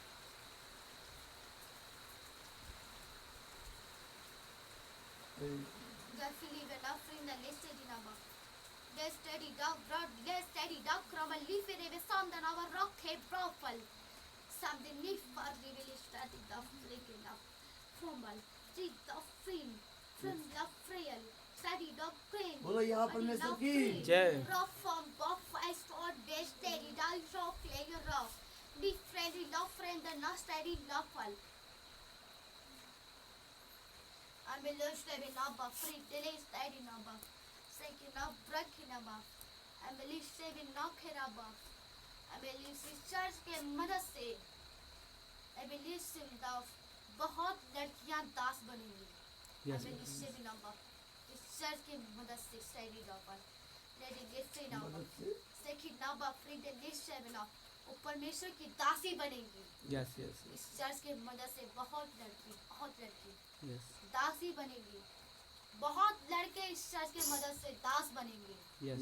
बोलो यहाँ परमेश्वर की जय। चर्च के मदद से बहुत लड़कियां दास बनेंगी। यस इस चर्च की मदद से वो परमेश्वर की दासी बनेंगी। यस यस इस चर्च के मदद से बहुत लड़की यस दासी बनेगी। बहुत लड़के इस चर्च के मदद से दास बनेंगे। यस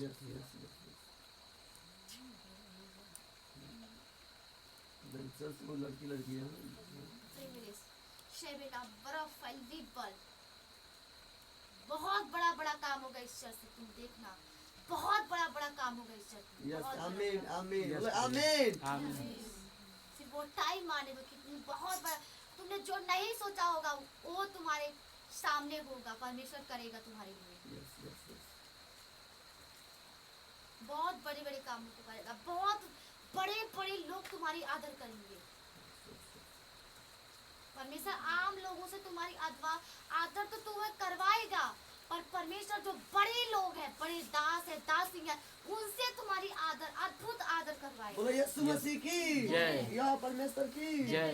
वो लड़की है। बहुत बड़ा बड़ा काम होगा इस चर्च से, तुम देखना। बहुत बड़ा बड़ा काम होगा इस चर्च में। यस बहुत बड़ा आमीन काम। आमीन Yes, बोलो आमीन Amen. सिर्फ वो टाइम आने दो कि बहुत बड़ा तुमने जो नहीं सोचा होगा वो तुम्हारे सामने होगा, परमेश्वर करेगा तुम्हारे लिए। यस यस यस बहुत बड़े बड़े काम को करेगा, बहुत बड़े बड़े लोग तुम्हारी आदर करेंगे। परमेश्वर आम लोगों से तुम्हारी आदर तो तुम्हें करवाएगा, पर परमेश्वर जो बड़े लोग हैं, बड़े दास है, दासी है, उनसे तुम्हारी आदर, अद्भुत आदर करवाएगा। बोलो यीशु मसीह की जय। या परमेश्वर की जय।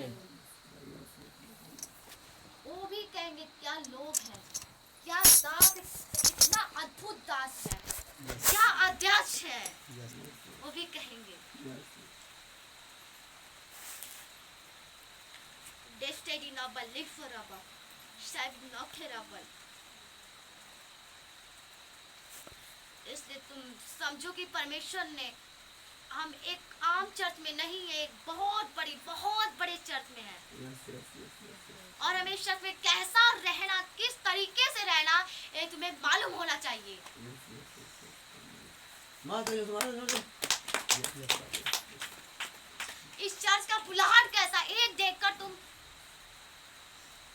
वो भी कहेंगे क्या लोग हैं, क्या दास, इतना अद्भुत दास है, क्या अध्यक्ष है, Yes. वो भी कहेंगे। Destiny noble, live forever, shall not terrible। इसलिए तुम समझो कि परमेश्वर ने, हम एक आम चर्च में नहीं है, एक बहुत बड़े चर्च में है, यस यस यस और हमें इस चर्च में कैसा रहना, किस तरीके से रहना, ये तुम्हें मालूम होना चाहिए। इस चर्च का बुलाहट कैसा, एक देखकर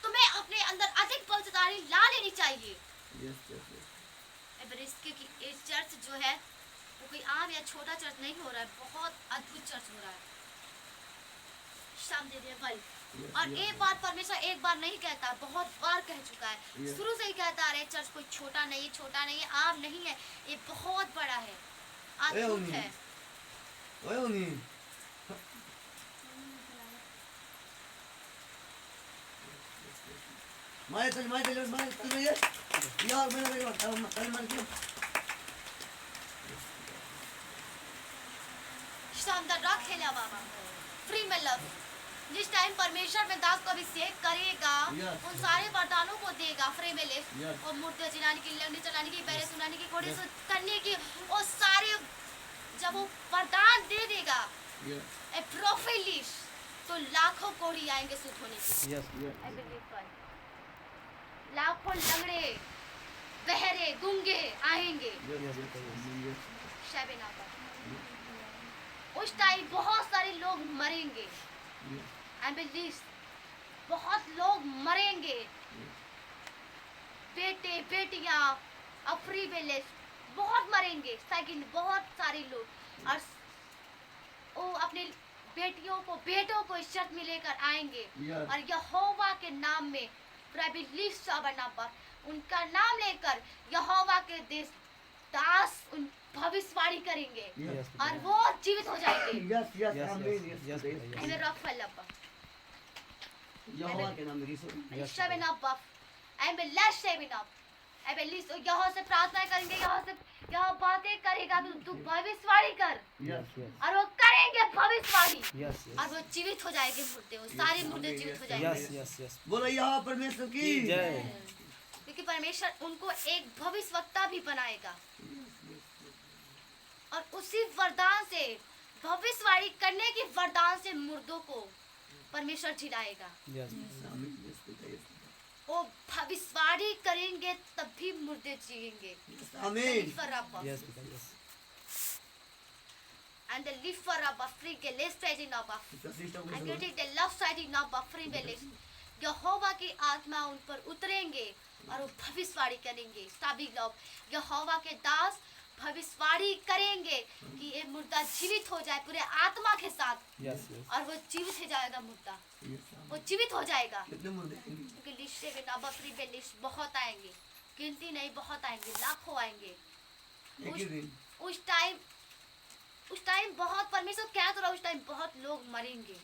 तुम्हें अपने अंदर अधिक पवित्रता ला लेनी चाहिए। क्योंकि इस चर्च जो है वो कोई आम या छोटा चर्च नहीं हो रहा है, बहुत अद्भुत चर्च हो रहा है। शाम दे दिया बल। और एक बार परमेश्वर एक बार नहीं कहता, बहुत बार कह चुका है, शुरू से ही कहता आ रहा है चर्च कोई छोटा नहीं है, आम नहीं है, ये बहुत बड़ा है, अद्भुत है। शानदार रख खेला बाबा, फ्री में लव। जिस टाइम परमेश्वर में दास को अभिषेक करेगा, उन सारे वरदानों को देगा, फ्री में ले, और मूर्ति चलाने की, लंगड़ी चलाने की, पैरे सुनाने की, घोड़े करने की, और सारे जब वो वरदान दे देगा, ए प्रोफिलिश, तो लाखों कोड़ी आएंगे शुद्ध होने के। I believe God। लाखों लंगड़े, बहरे, गूंगे आएंगे। शाबे नापा। उस टाइम बहुत सारे लोग मरेंगे, I believe बहुत लोग मरेंगे, बेटे बेटियां, अफरी बेले बहुत मरेंगे, सेकंड बहुत सारे लोग, और वो अपने बेटियों को, बेटों को इस चर्च में लेकर आएंगे, और यहोवा के नाम में उनका नाम लेकर यहोवा के देश दास उन भविष्यवाणी करेंगे, और वो जीवित हो जाएंगे। हमें रॉक फैलापा यहोवा के नाम में यीशु शेविन अप आई एम लेस शेविन अप आई बेलिस यहोवा से प्रार्थना करेंगे, यहोवा से यहोवा बातें करेगा, तू भविष्यवाणी कर, और वो करेंगे भविष्यवाणी, और वो जीवित हो जाएंगे, मुर्दे, वो सारे मुर्दे जीवित हो जाएंगे। बोलो यहोवा परमेश्वर की जय। क्योंकि परमेश्वर उनको एक भविष्यवक्ता भी बनाएगा, और उसी वरदान से, भविष्यवाणी करने के वरदान से मुर्दों को परमेश्वर जिलाएगा। वो भविष्यवाणी करेंगे तभी मुर्दे जिएंगे। आमीन। And the live for a free list trading of and getting the love siding of free village। यहोवा की आत्मा उन पर उतरेंगे और वो भविष्यवाणी करेंगे। सभी लोग यहोवा के दास भविष्यवाणी करेंगे कि ये मुर्दा जीवित हो जाए पूरे आत्मा के साथ, और वो जीवित हो जाएगा, मुर्दा वो जीवित हो जाएगा। क्योंकि लिस्टे में नबा फ्री पे लिस्ट बहुत आएंगे, गिनती नहीं, बहुत आएंगे, लाखों आएंगे। उस टाइम बहुत, परमेश्वर क्या तो रहा, उस टाइम बहुत लोग मरेंगे।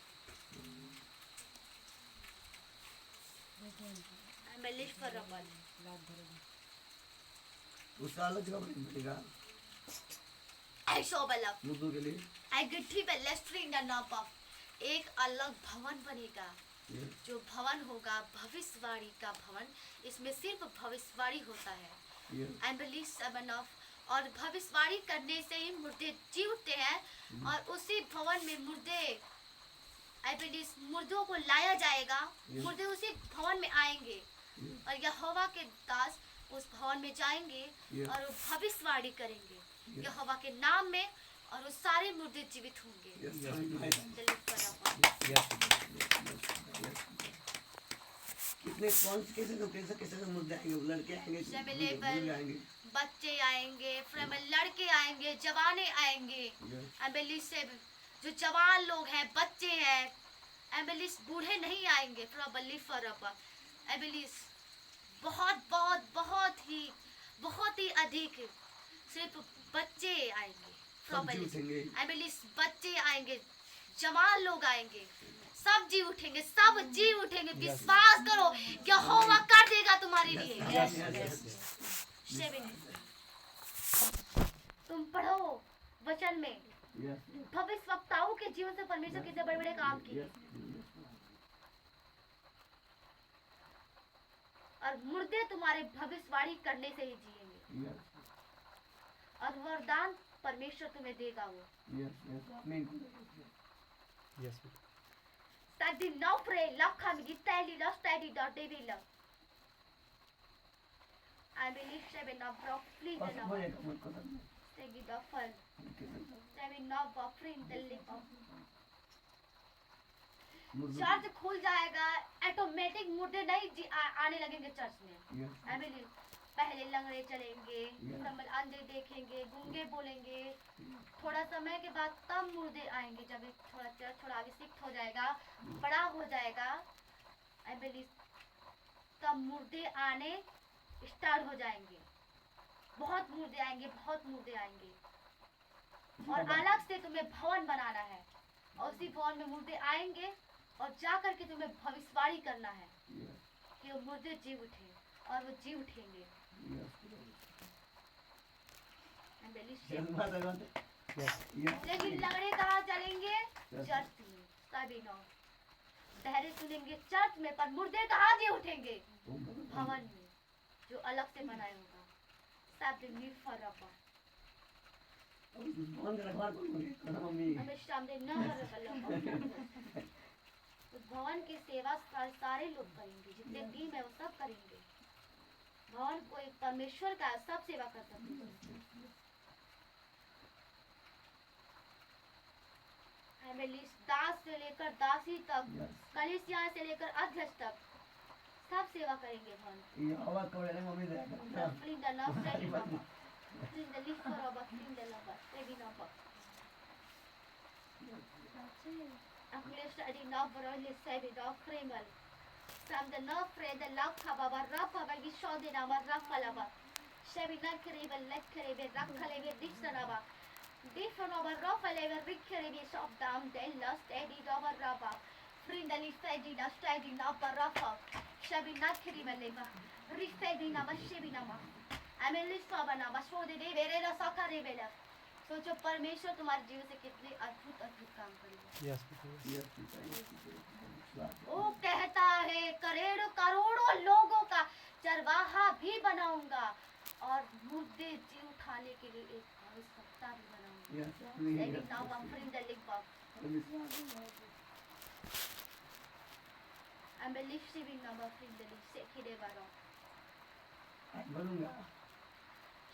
उसका अलग जगह मिलेगा मुर्दों के लिए। एक अलग भवन बनेगा, जो भवन होगा भविष्यवाणी का भवन, इसमें सिर्फ भविष्यवाणी होता है। और भविष्यवाणी करने से ही मुर्दे जी उठते हैं, और उसी भवन में मुर्दों को लाया जाएगा, मुर्दे उसी भवन में आएंगे, और यहोवा के दास उस भवन में जाएंगे और वो भविष्यवाणी करेंगे। यहोवा के नाम में, और वो सारे मुर्दे जीवित होंगे। कितने कौन से कैसे मुद्दे आएंगे? लड़के आएंगे, बुजुर्ग आएंगे, बच्चे आएंगे, फिर में लड़के आएंगे, जवाने आएंगे। एम्बेलिस से जो जवान लोग हैं, बच्चे हैं, एम्बेलिस बूढ़े नहीं आएंगे। एम्बेलिस बहुत बहुत बहुत ही अधिक सिर्फ बच्चे आएंगे। एम्बेलिस बच्चे आएंगे, जवान लोग आएंगे, सब जी उठेंगे, सब जी उठेंगे। विश्वास करो, यहोवा कर देगा तुम्हारे लिए। तुम पढ़ो वचन में, भविष्यवक्ताओं के जीवन से परमेश्वर कितने बड़े बड़े काम किए, और मुर्दे तुम्हारे भविष्यवाणी करने से ही जिएंगे, और वरदान परमेश्वर तुम्हें देगा। वो Yes. Study now, pray, love coming, study now, study now, they will love. I believe seven of rock, flee the love. Study the fun. Seven of a friend, the lip of. Church खुल जाएगा, automatic मुर्दे नहीं आने लगेंगे church में। I believe पहले लंगड़े चलेंगे, अंधे देखेंगे, गूंगे बोलेंगे, थोड़ा समय के बाद तब मुर्दे आएंगे। जब थोड़ा चर्च थोड़ा अभिषिक्त हो जाएगा, बड़ा हो जाएगा, आई बिलीव तब मुर्दे आने स्टार्ट हो जाएंगे। बहुत मुर्दे आएंगे, बहुत मुर्दे आएंगे। और अलग से तुम्हें भवन बनाना है, और उसी भवन में मुर्दे आएंगे, और जा करके तुम्हें भविष्यवाणी करना है कि वो मुर्दे जी उठे, और वो जी उठेंगे। लेकिन लंगड़े कहाँ चलेंगे? चर्च में। सभी लोग पहले सुनेंगे चर्च में, पर मुर्दे कहाँ जी उठेंगे? भवन में, जो अलग से बनाया होगा। उस भवन की सेवा सारे लोग करेंगे, जितने टीम है वो सब करेंगे। भवन कोई परमेश्वर का सब सेवा कर सकते हैं। दास से लेकर दासी तक, कलीसिया से लेकर अध्यक्ष तक सब सेवा करेंगे भवन। From the north, the love Kababa, Rafa, Gishodi Nama, Rafalaba, Shabinak River, Lekaribe, Rakalebe, Dixanaba, Diffanova, Rafalebe, Rikaribe, Shop down, then lost Eddie Dova Raba, Frindali Fedina, Stading Napa Rafa, Shabinak River, Rifedina, Shibinama, Amelis Fabanama, so the day Verena Sakaribela. सोचो परमेश्वर तुम्हारे जीवन से कितने अद्भुत अद्भुत काम करेगा। वो कहता है करोड़ों लोगों का चरवाहा भी बनाऊंगा, और मुर्दे जी उठाने के लिए एक भविष्यवक्ता भी बनाऊंगा।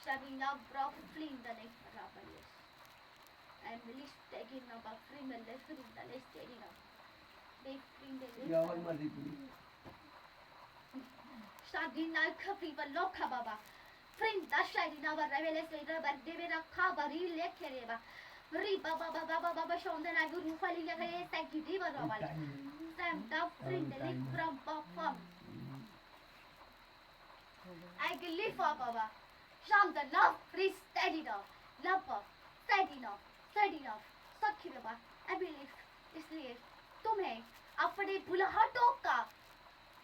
Shoving now brought fleeing the next Rabbanius. And release taking now by free and left in the less steady now. They fling the left. Shaggy now copy but loka baba. Fring the shady now a revelation later, but they were a cabari lekereba. Riba baba baba baba shown that I would falling away. Thank you, Diva Robert. Sam down fling the lip from Bob. I can live for baba. Sham the love free steady now, love steady now, सखी बाबा, I believe, इसलिए तुम्हें अपने बुलाहटों का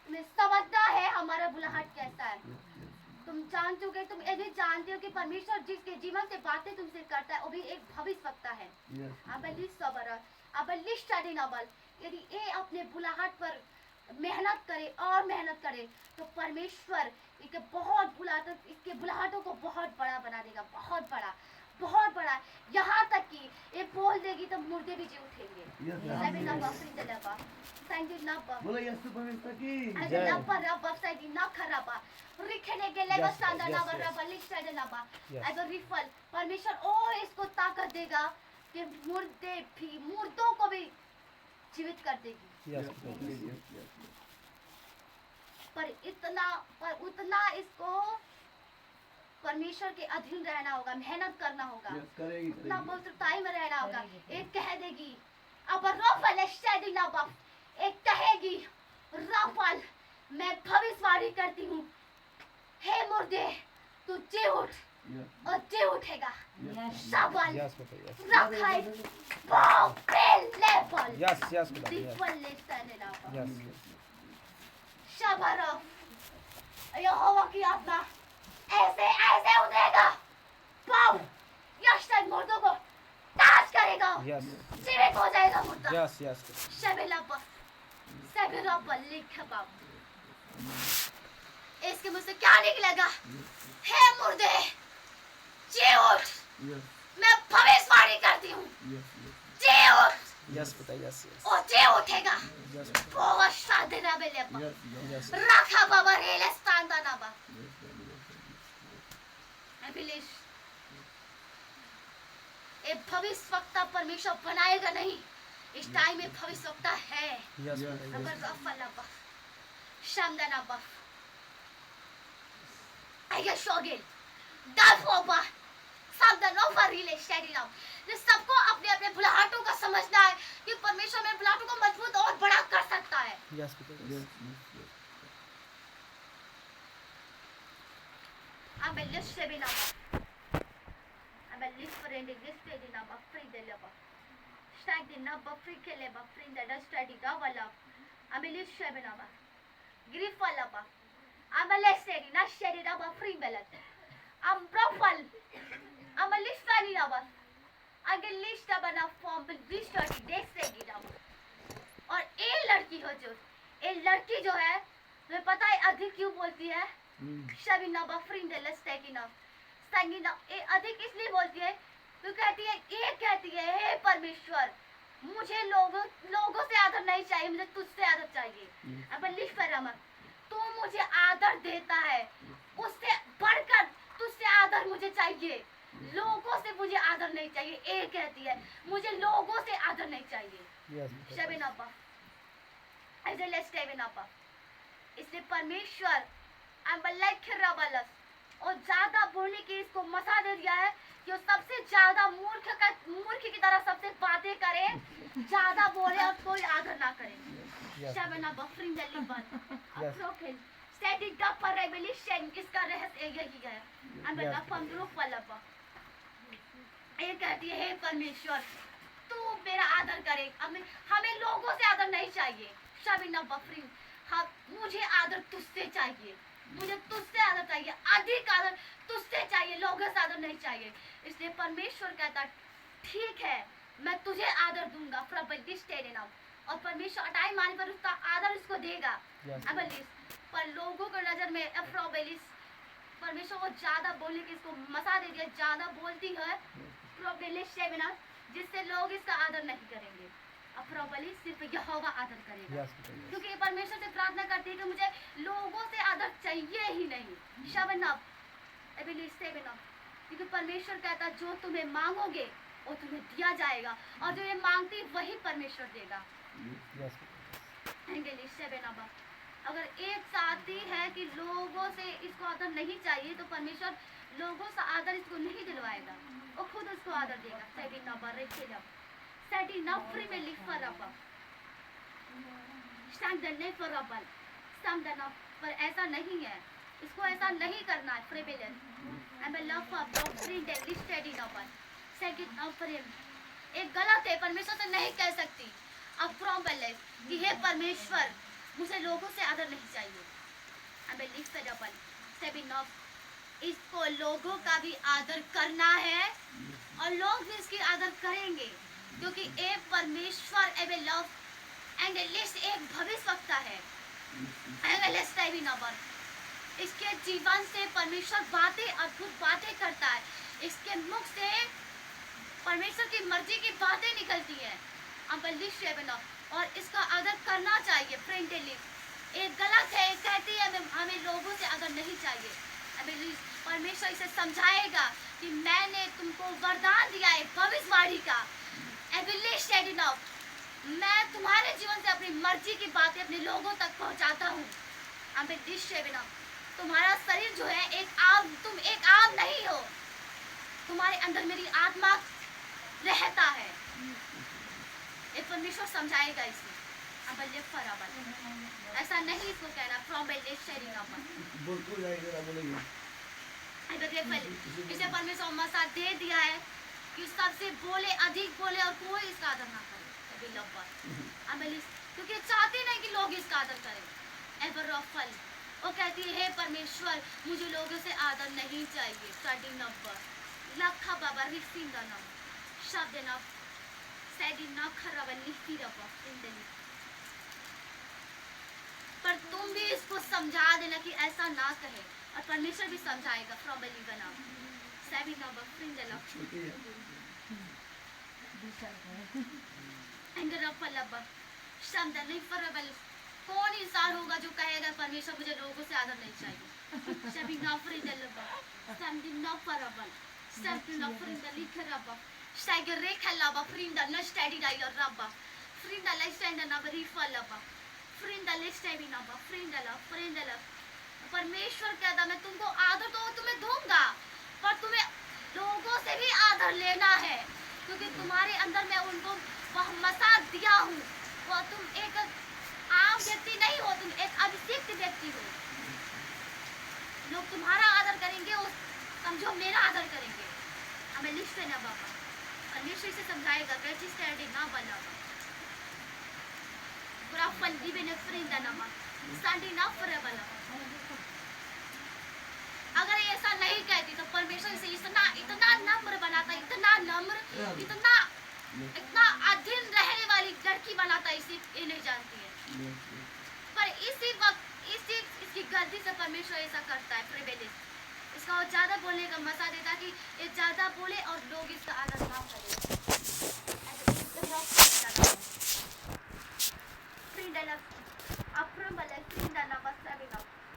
तुम्हें समझना है हमारा बुलाहट कैसा है। तुम जान चुके, तुम ये भी जानते हो कि परमेश्वर जिसके जीवन से बातें तुमसे करता है वो भी एक भविष्यवक्ता है। यदि ये अपने बुलाहट पर मेहनत करे और मेहनत करे तो परमेश्वर इसके बुलाहटों को बहुत बड़ा बना देगा, बहुत बड़ा। बहुत बड़ा है, यहाँ तक कि ये बोल देगी तो मुर्दे भी जी उठेंगे। Yes, सभी yes. नब्बा फ्री दलबा थैंक यू नब्बा बोलो यीशु परमेश्वर की अगर नब्बा रब्बा सही ना खराबा रिखने के लेगा Yes, सांदा yes, नब्बा yes. रब्बा लिख साइड नब्बा Yes. अगर रिफल परमेश्वर ओ इसको ताकत देगा कि मुर्दों को भी जीवित कर देगी। Yes, पर उतना इसको परमेश्वर के अधीन रहना होगा, मेहनत करना होगा, Yes, करेगी उतना करेगी पवित्रताई में रहना होगा। एक कह देगी अब रफल एक कहेगी रफल मैं भविष्यवाणी करती हूँ, हे मुर्दे तू जी उठ Yes, और जी उठेगा। सबल yes, बेटा, yes. रखाई बापरे लेवल Yes, yes, बेटा, yes. दीपल ले सनेला Yes. शबरफ यहोवा की आत्मा ऐसे ऐसे उतरेगा, पाव यशतन मुर्दों को ताज करेगा, Yes. जीवित हो जाएगा मुर्दा। Yes, yes, बेटा. शबेलापा शबेलापा लिख बाप इसके मुझसे क्या निकलेगा? हे मुर्दे जी उठ, yes, मैं भविष्यवाणी करती हूँ, yes, जी उठ Yes, बेटा, yes, yes. और जी उठेगा। Yes, बेटा. बहुत शादिना बेलेपा yes, yes, Yes. रखा बाबा रेले स्तांदा नाबा एबिलिश ये भविष्यवक्ता परमेश्वर बनाएगा नहीं, इस टाइम में भविष्यवक्ता है। Yes, Yes. बेटा, अगर yes. रफलाबा शामदानाबा आगे शोगिल दाफोबा सावधानोबा रिलेशनशिप ये सबको अपने अपने बुलाहटों का समझना है कि परमेश्वर में बुलाहटों को मजबूत और बड़ा कर सकता है। Yes, बेटा, yes. yes, Abellish sebinaba. Abellish forendic stedinaba fridelaba. Stagdinaba frikeleba frindada stadidawala. Abellish sebinaba. Grifalaba. Abellish stedina stedinaba fribelat. Ambrofal. Abellish faninaba. Abellish tabana form Abellish stadi desegidaba. और ये लड़की हो ये लड़की जो है तुम्हें पता है अधिक क्यों बोलती है? शबिना बफरिंग द लेस्टेकिना संगीना ये अधिक इसलिए बोलती है तो कहती है हे परमेश्वर मुझे लोगों से आदर नहीं चाहिए, मुझे तुझसे आदर चाहिए। अब लिख पर रमन तू मुझे आदर देता है, उससे बढ़कर तुझसे आदर मुझे चाहिए, लोगों से मुझे आदर नहीं चाहिए। ये कहती है मुझे लोगों से आदर नहीं चाहिए। Yes, बेटा. शबिना बफ ऐसे लेस्टेकिना बफ इसलिए परमेश्वर और ज्यादा बोलने की इसको मसा दे दिया है कि वो सबसे ज्यादा मूर्ख की तरह सबसे बातें करे, ज्यादा बोले और कोई आदर ना करे। Yes. शबना बफरिंग दिल्ली बंद Yes. अप्रोखेल स्टैटिक अप पर रेवोल्यूशन इसका रहस्य यही है। Yes. ग्रुप वाला ये कहती है हे परमेश्वर तू मेरा आदर करे, हमें लोगों से आदर नहीं चाहिए। शबिना बफरिंग हाँ मुझे आदर तुझसे चाहिए, मुझे तुझसे आदर चाहिए, अधिक आदर तुझसे चाहिए, लोगों से आदर नहीं चाहिए। इसलिए परमेश्वर कहता ठीक है मैं तुझे आदर दूंगा और परमेश्वर टाइम आने पर उसका आदर इसको देगा। Yes. पर लोगों की नजर में अफ्रोबेलिस परमेश्वर को ज्यादा बोलने की इसको मसा दे दिया, ज्यादा बोलती है प्रोबेलिस जिससे लोग इसका आदर नहीं करेंगे। अफ्रोबेलिस सिर्फ यहोवा आदर करेगा। Yes, बेटा, yes. क्योंकि ये परमेश्वर से प्रार्थना करती है कि मुझे लोगों से आदर चाहिए ही नहीं। शबनब क्योंकि परमेश्वर कहता जो तुम्हें मांगोगे वो तुम्हें दिया जाएगा और जो ये मांगती वही परमेश्वर देगा। Yes, बेटा. अगर एक साथी है कि लोगों से इसको आदर नहीं चाहिए तो परमेश्वर लोगों से आदर इसको नहीं दिलवाएगा, वो खुद उसको आदर देगा। में लिख पर ऐसा नहीं है, इसको ऐसा नहीं करना है। एक गलत है, परमेश्वर से नहीं कह सकती अब कि हे परमेश्वर मुझे लोगों से आदर नहीं चाहिए। इसको लोगों का भी आदर करना है और लोग भी इसकी आदर करेंगे क्योंकि एक परमेश्वर एक भविष्यवक्ता है। इसके जीवन से परमेश्वर बातें अद्भुत बातें करता है। इसके मुख से परमेश्वर की मर्जी की बातें निकलती हैं। और इसका आदर करना चाहिए। फ्रेंडली एक गलत है, कहती है हमें लोगों से आदर नहीं चाहिए। परमेश्वर इसे समझाएगा कि मैंने तुमको वरदान दिया है भविष्यवाणी का। मैं तुम्हारे जीवन से अपनी मर्जी की बातें अपने लोगों तक पहुंचाता हूँ। तुम्हारा शरीर जो है तुम एक आग नहीं हो, तुम्हारे अंदर मेरी आत्मा रहता है। ये परमेश्वर समझाएगा इसे। ऐसा नहीं इसको कहना फ्रॉम इसे परमेश्वर मसा दे दिया है कि सबसे बोले, अधिक बोले और कोई इसका आदर ना करे। क्योंकि चाहते नहीं कि लोग इसका आदर करें। वो कहती है हे परमेश्वर मुझे लोगों से आदर नहीं चाहिए। स्टडी नंबर लखा बाबा रिक्सिंदा नंबर शब्द नंबर सैडी ना खराबन लिखती रहो इंदली। पर तुम भी इसको समझा देना कि ऐसा ना कहे, और परमेश्वर भी समझाएगा। फ्रॉम बिलीवर नाउ सैडी नंबर फ्रिंदला कौन इंसान होगा जो कहेगा परमेश्वर मुझे लोगों से आदर नहीं चाहिए। परमेश्वर कहता मैं तुमको आदर तो तुम्हें दूंगा, पर तुम्हें लोगों से भी आदर लेना है, क्योंकि तुम्हारे अंदर मैं उनको वह मसा दिया हूँ। वो तुम एक आम व्यक्ति नहीं हो, तुम एक अभिषिक्त व्यक्ति हो। लोग तुम्हारा आदर करेंगे, उस समझो मेरा आदर करेंगे। हमें लिस्ट ना बाबा परमेश्वर से समझाएगा कैसी स्टैंडिंग ना बना ग्राफल गिवन फ्रेंड नमा स्टैंडिंग ना फॉरएवर। अगर ऐसा नहीं कहती तो परमेश्वर इसे इतना नम्र बनाता, इतना नम्र, इतना अधीन रहने वाली लड़की बनाता। इसे ये नहीं जानती है, पर इसी वक्त इसकी गलती से परमेश्वर ऐसा करता है। प्रिविलेज इसका और ज्यादा बोलने का मसा देता कि ये ज्यादा बोले और लोग इसका आदर ना करें।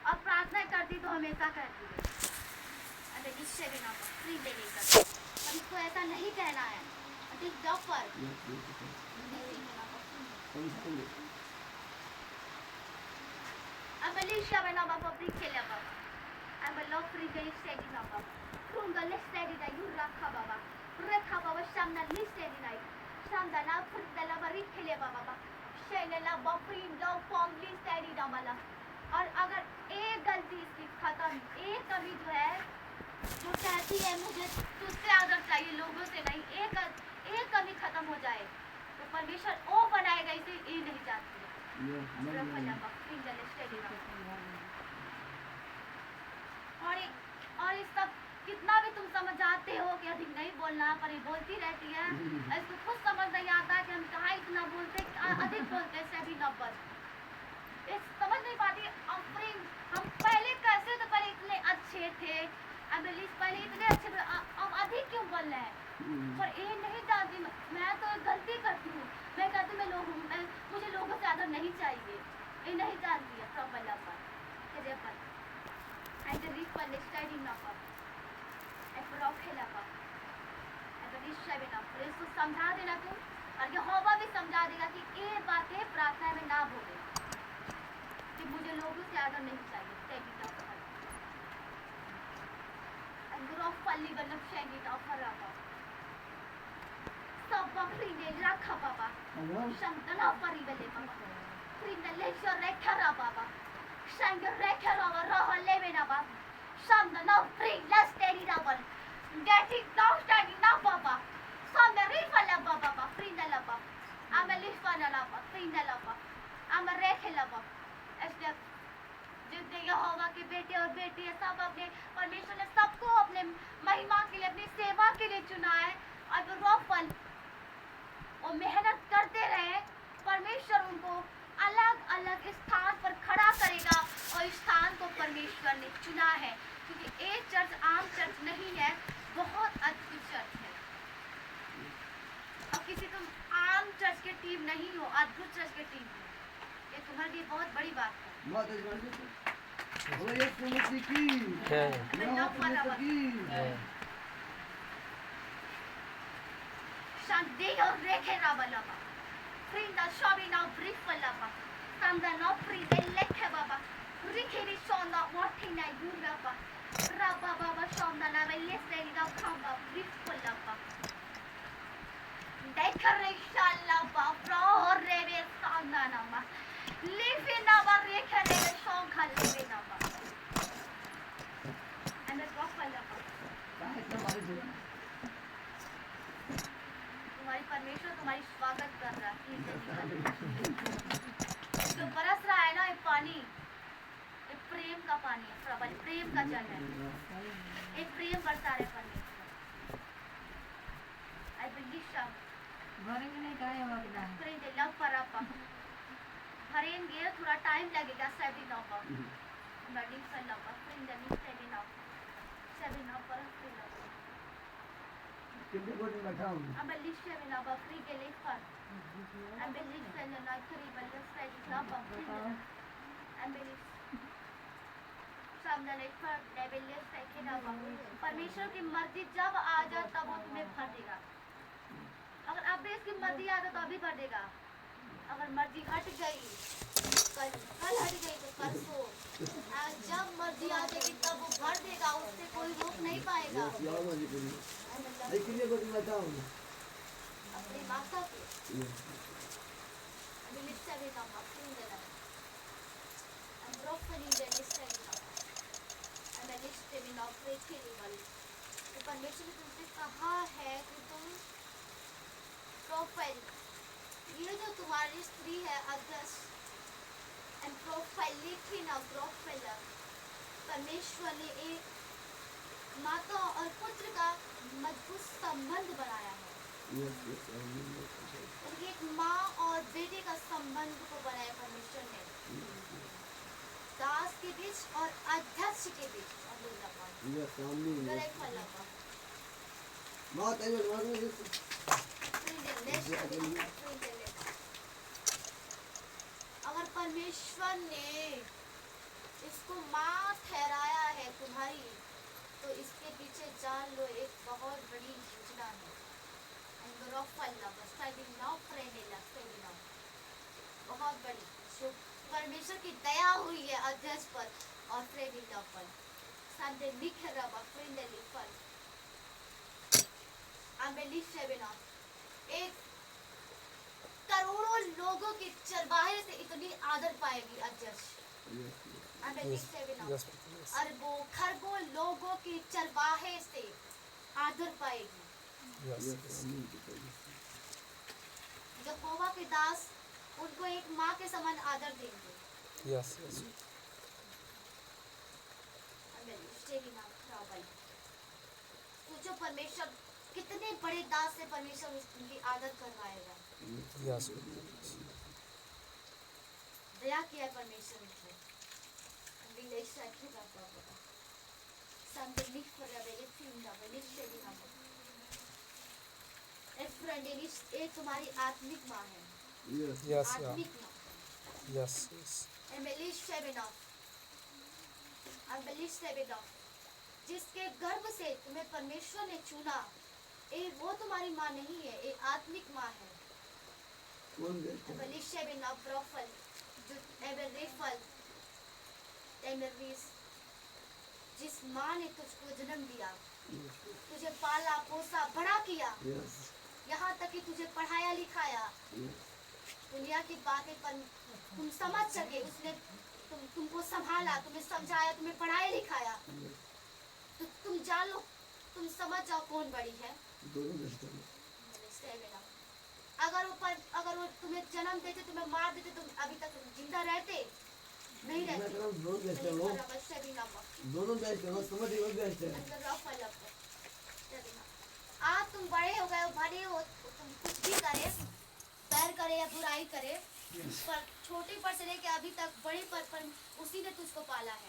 और प्रार्थना करती तो हमेशा करती है। इसको ऐसा नहीं कहना है। और अगर एक गलती इसकी खत्म, एक कमी जो है जो कहती है मुझे तुझसे आदर चाहिए लोगों से नहीं, एक कमी खत्म हो जाए तो परमेश्वर वो बनाएगा। इसे ये नहीं जानती है। और इस सब कितना भी तुम समझाते हो कि अधिक नहीं बोलना, पर ये बोलती रहती है। इसको खुद समझ नहीं आता कि हम कहाँ इतना बोलते, अधिक बोलते सभी नब्बत समझ नहीं पाती। हम पहले कैसे तो पहले इतने अच्छे थे, पहले इतने अच्छे, अब अधिक क्यों बोल रहे हैं? पर ये नहीं जानती मैं तो गलती करती हूँ। मैं कहती मुझे लोगों से आदर नहीं चाहिए, ये नहीं जानती है। इसको समझा देना तुम, और यहोवा भी समझा देगा कि ये बातें प्रार्थना में ना बोले कि मुझे लोगों से आदर नहीं चाहिए। सब बकरी ने रखा बाबा शंतना परी बेले बाबा फ्रिंडलेश्वर रेखरा बाबा शंग रेखरा रहा लेवे ना बाबा शंतना फ्रिंडलेस तेरी डबल गेटिंग नाउ स्टैंडिंग ना बाबा some rifala baba frindala baba ama lifana la baba frindala baba ama rekhela baba ऐसे जितने यहोवा के बेटे और बेटियां सब अपने परमेश्वर ने सबको अपने महिमा के लिए, अपनी सेवा के लिए चुना है। और रोफल और मेहनत करते रहे, परमेश्वर उनको अलग अलग स्थान पर खड़ा करेगा। और इस स्थान को परमेश्वर ने चुना है, क्योंकि एक चर्च आम चर्च नहीं है। बहुत अद्भुत चर्च है और किसी तुम आम चर्च के टीम नहीं हो, अद्भुत चर्च के टीम हो। ये तुम्हारे लिए बहुत बड़ी बात है। बहुत अच्छी बात है। बोलो यीशु मसीह की मैं परमेश्वर की Shande or reke rabalaba. Frinda shabi na brifalaba. Sanda no fride leke baba. Rikiri shonda watina yuraba. Rabba baba shonda na veleste na kamba brifalaba. Dekare shalaba pro rebe sanda nama. Live na ba reke rebe shonka live na ba. And the brifalaba. कहाँ इतना बारिश हो रहा है? तुम्हारी परमेश्वर तुम्हारी स्वागत कर रहा है। जो बरस रहा है ना ये पानी, ये प्रेम का पानी है, प्रबल प्रेम का जल है। एक प्रेम बरसा रहे परमेश्वर। I believe so. भरेंगे लव पर आप भरेंगे, थोड़ा टाइम लगेगा। 7 नवंबर बड़ी फल पर भरेंगे 7 नवंबर कितने को दिन बैठा हूँ अब लिस्ट में ना बकरी के लिए फल अब लिस्ट में ना करी बल्ले साइड ना बकरी अब लिस्ट सामने एक फल लेवल साइड के ना बकरी परमेश्वर की मर्जी जब आ जाए तब वो तुम्हें भर देगा। अगर अब इसकी मर्जी आ जाए तो अभी भर देगा। अगर मर्जी हट गई कल हट गई तो परसों जब मर्जी आ जाएगी तब वो भर देगा, उससे कोई रोक नहीं पाएगा। कितने को दिन बैठा हूँ अपनी भाषा पे मिनिस्टर भी काम अपनी देना हम ब्रोकली मिनिस्टर भी काम हम मिनिस्टर भी नौकरी खेली वाली तो परमेश्वर ने तुमसे कहा है कि तुम प्रोफाइल ये जो तुम्हारी स्त्री है अगस्त एंड प्रोफाइल लिखी ना प्रोफाइल परमेश्वर ने एक माता और पुत्र का मजबूत संबंध बनाया है। उनकी एक माँ और बेटे का संबंध को बनाया परमेश्वर ने दास के बीच और अध्यक्ष के बीच। अगर परमेश्वर ने इसको माँ ठहराया है तुम्हारी तो इसके पीछे जान लो एक बहुत बड़ी योजना है। बहुत बड़ी जो परमेश्वर की दया हुई है अध्यक्ष पर और फ्रेडिला पर सामने लिख रहा फ्रेंडली पर एक करोड़ों लोगों के चरवाहे से इतनी आदर पाएगी अध्यक्ष। अरबों खरबों लोगों के चरवाहे से आदर पाएगी। यहोवा के दास उनको एक माँ के समान आदर देंगे। जो परमेश्वर कितने बड़े दास से परमेश्वर उनकी आदर करवाएगा। दया किया परमेश्वर ने तुम्हारी आत्मिक माँ है। आत्मिक माँ जिसके गर्भ से तुम्हें परमेश्वर ने चुना वो तुम्हारी माँ नहीं है, ये आत्मिक माँ है। जिस माँ ने तुझको जन्म दिया, तुझे पाला पोसा बड़ा किया, यहाँ तक कि तुझे पढ़ाया लिखाया, दुनिया की बातें पर तुम समझ सके, उसने तुमको संभाला, तुम्हें समझाया, तुम्हें पढ़ाया लिखाया, तो तुम जान लो, तुम समझ जाओ कौन बड़ी है। अगर वो तुम्हें जन्म देते, तुम्हें मार देते, तुम अभी तक जिंदा रहते नहीं रहते। आज तुम बड़े हो गए हो, बड़े हो, तुम कुछ भी करे, पैर करे या बुराई करे, पर छोटे पर से लेके अभी तक बड़े पर उसी ने तुझको पाला है।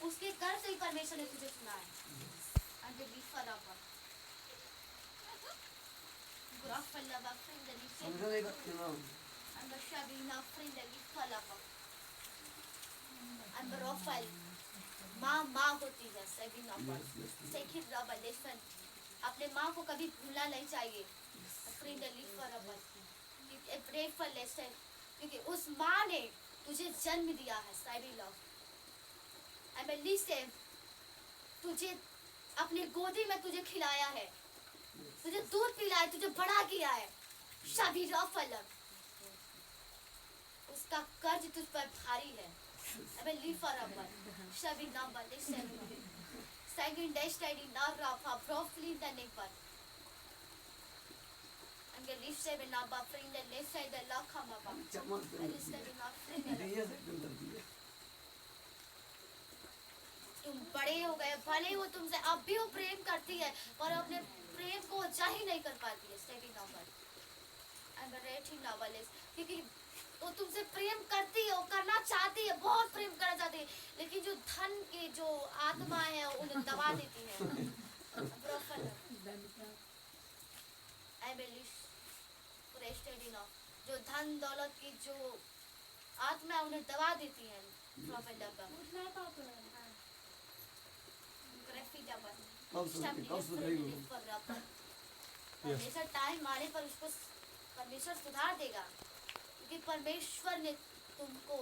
उसके कर से ही परमेश्वर ने तुझे चुना है। And the leaf for our Graf for lava, friend the leaf. समझो नहीं करती ना And the shabby now friend the leaf for lava. And the Rafael. माँ होती है सभी नंबर सेकिट रबर लेसन अपने माँ को कभी भूलना नहीं चाहिए friend the leaf for rubber pray for lesson क्योंकि उस माँ ने तुझे जन्म दिया है सभी लव एमएलई से तुझे अपनी गोदी में तुझे खिलाया है तुझे दूध पिलाया तुझे बड़ा किया है सभी रफल उसका कर्ज तुझ पर भारी है अबे लीफ फॉर रबर सभी number listen second day study not रफा प्रोफली द नेपर अंगे लीफ से बिना बाफ्रिंग the left side the lock come up चमक लिसन नॉट फ्रिंग ये से क्यों करती है तुम बड़े हो गए भले वो तुमसे अब भी वो प्रेम करती है पर अपने प्रेम को जाहिर नहीं कर पाती है second number and the rating number is क्योंकि वो तुमसे प्रेम करती है वो करना चाहती है बहुत प्रेम करना चाहती है लेकिन जो धन की जो आत्मा है उन्हें दबा देती है जो धन दौलत की जो आत्मा है उन्हें दबा देती है परमेश्वर टाइम आने पर उसको परमेश्वर सुधार देगा क्योंकि परमेश्वर ने तुमको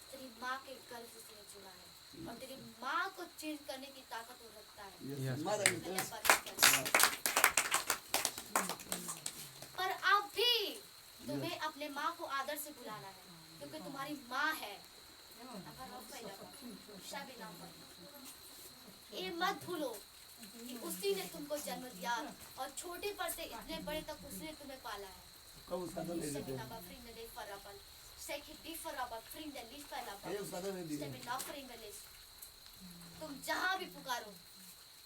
तेरी माँ के गर्भ से चुना है और तेरी माँ को चेंज करने की ताकत वो रखता है पर अब भी तुम्हें अपने माँ को आदर से बुलाना है क्योंकि तुम्हारी माँ है ये मत भूलो कि उसी ने तुमको जन्म दिया और छोटे पर से इतने बड़े तक उसने तुम्हें पाला है कब उसका तो ले लेते हैं तुम जहाँ भी पुकारो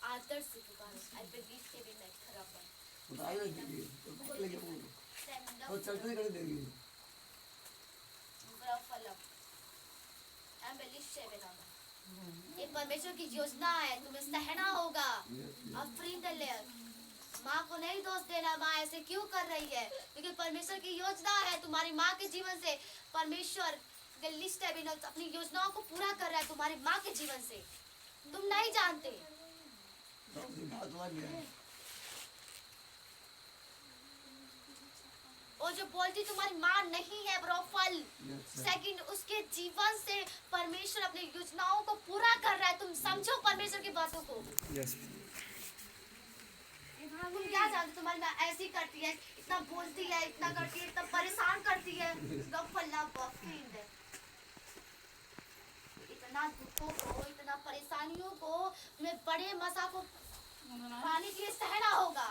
आदर से पुकारो उठाई ना दीजिए तो पकड़ लेंगे वो और चलते नहीं कर देंगे ये परमेश्वर की योजना है तुम्हें सहना होगा अब माँ को नहीं दोष देना माँ ऐसे क्यों कर रही है क्योंकि परमेश्वर की योजना है तुम्हारी माँ के जीवन से परमेश्वर लिस्ट है अपनी योजनाओं को पूरा कर रहा है तुम्हारी माँ के जीवन से तुम नहीं जानते और जो बोलती तुम्हारी माँ नहीं है ब्रोफल सेकंड उसके जीवन से परमेश्वर अपनी योजनाओं को पूरा कर रहा है तुम समझो परमेश्वर की बातों को तुम क्या जानते तुम्हारी माँ ऐसी करती है इतना बोलती है इतना करती है इतना परेशान करती है इतना दुखों को इतना परेशानियों को तुम्हें बड़े मसा को पाने के लिए सहना होगा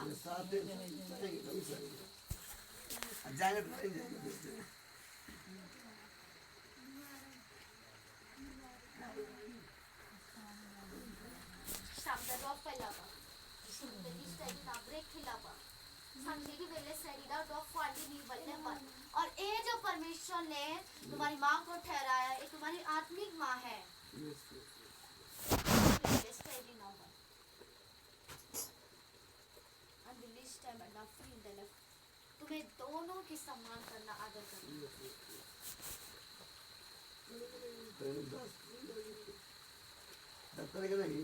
और ये जो परमेश्वर ने तुम्हारी माँ को ठहराया ये तुम्हारी आत्मिक माँ है तुम्हें दोनों की सम्मान करना आदर करना डॉक्टर के नहीं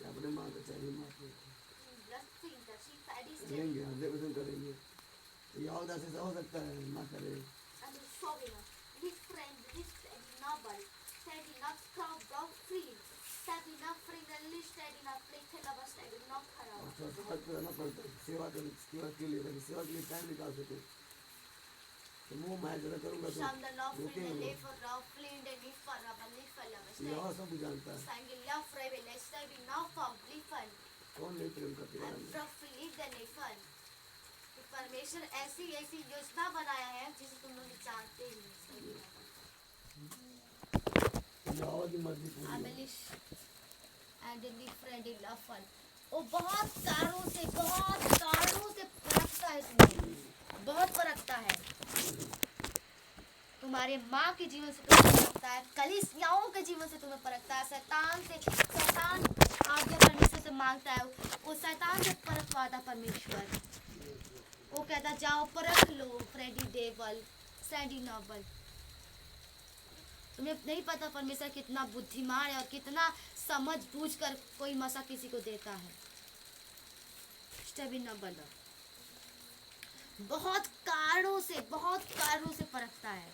अपने माँ को चाहिए माँ को करेंगे हम देखो करेंगे यह उदासी से हो सकता है ना करे सेवा के लिए टाइम निकाल सके तो मुँह मैं जरा करूँगा तो यह सब जानता है कौन नहीं प्रेम करते परमेश्वर ऐसी ऐसी योजना बनाया है जिसे तुम लोग जानते ही नहीं। वो बहुत कारणों से परखता है तुम्हें बहुत परखता है तुम्हारे माँ के जीवन से तुम्हें परखता परखता है, कलीसियाओं के जीवन से तुम्हें परखता है, शैतान आज्ञा परमेश्वर से मांगता है, वो शैतान से परखवाता परमेश्वर। वो कहता जाओ परख लो फ्रेडी डेवल, सैंडी नोबल। तुम्हें नहीं पता परमेश्वर कितना बुद्धिमान है और कितना समझ बूझ कर कोई मसा किसी को देता है। स्टेबिन नोबल बहुत कारणों से परखता है,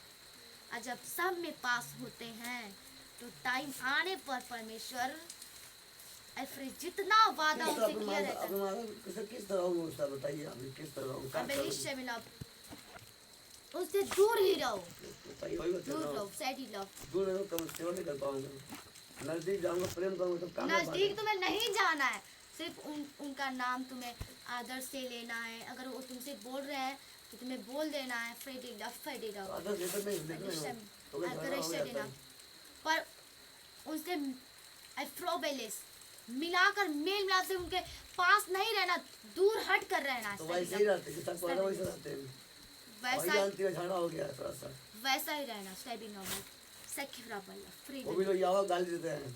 और जब सब में पास होते हैं तो टाइम आने पर परमेश्वर जितना वादा उनसे किया रहता है, किस तरह हूँ उसका बताइए, अभी किस तरह हूँ, क्या करूँ? उससे दूर ही रहो, बताइए, वही बता दूर रहा रहो, हूँ। सैडी लव। दूर रहो, कम सेवा नहीं कर पाऊंगा। नजदीक जाऊंगा, प्रेम करूंगा, तो काम नजदीक तुम्हें नहीं जाना है, सिर्फ उनका नाम तुम्हें आदर से लेना है। अगर वो तुमसे बोल रहे हैं तो तुम्हें बोल देना है फ्रेडी लव, फ्रेडी लव। आदर देते नहीं, देते नहीं, तो मैं झगड़ा हो जाता है। पर उनसे एफ्रोबेलिस मिलाकर मेल मिलाप से उनके पास नहीं रहना, दूर हट कर रहना है। तो वैसे ही रहते हैं, जितना पढ़ा वैसे रहते हैं। वही जानती है, झगड़ा हो गया थोड़ा सा। वैसा ही रहना, स्टेबी नॉर्मल, सेक्युरेबल, फ्री। वो भी लोग यावा गाली देते हैं।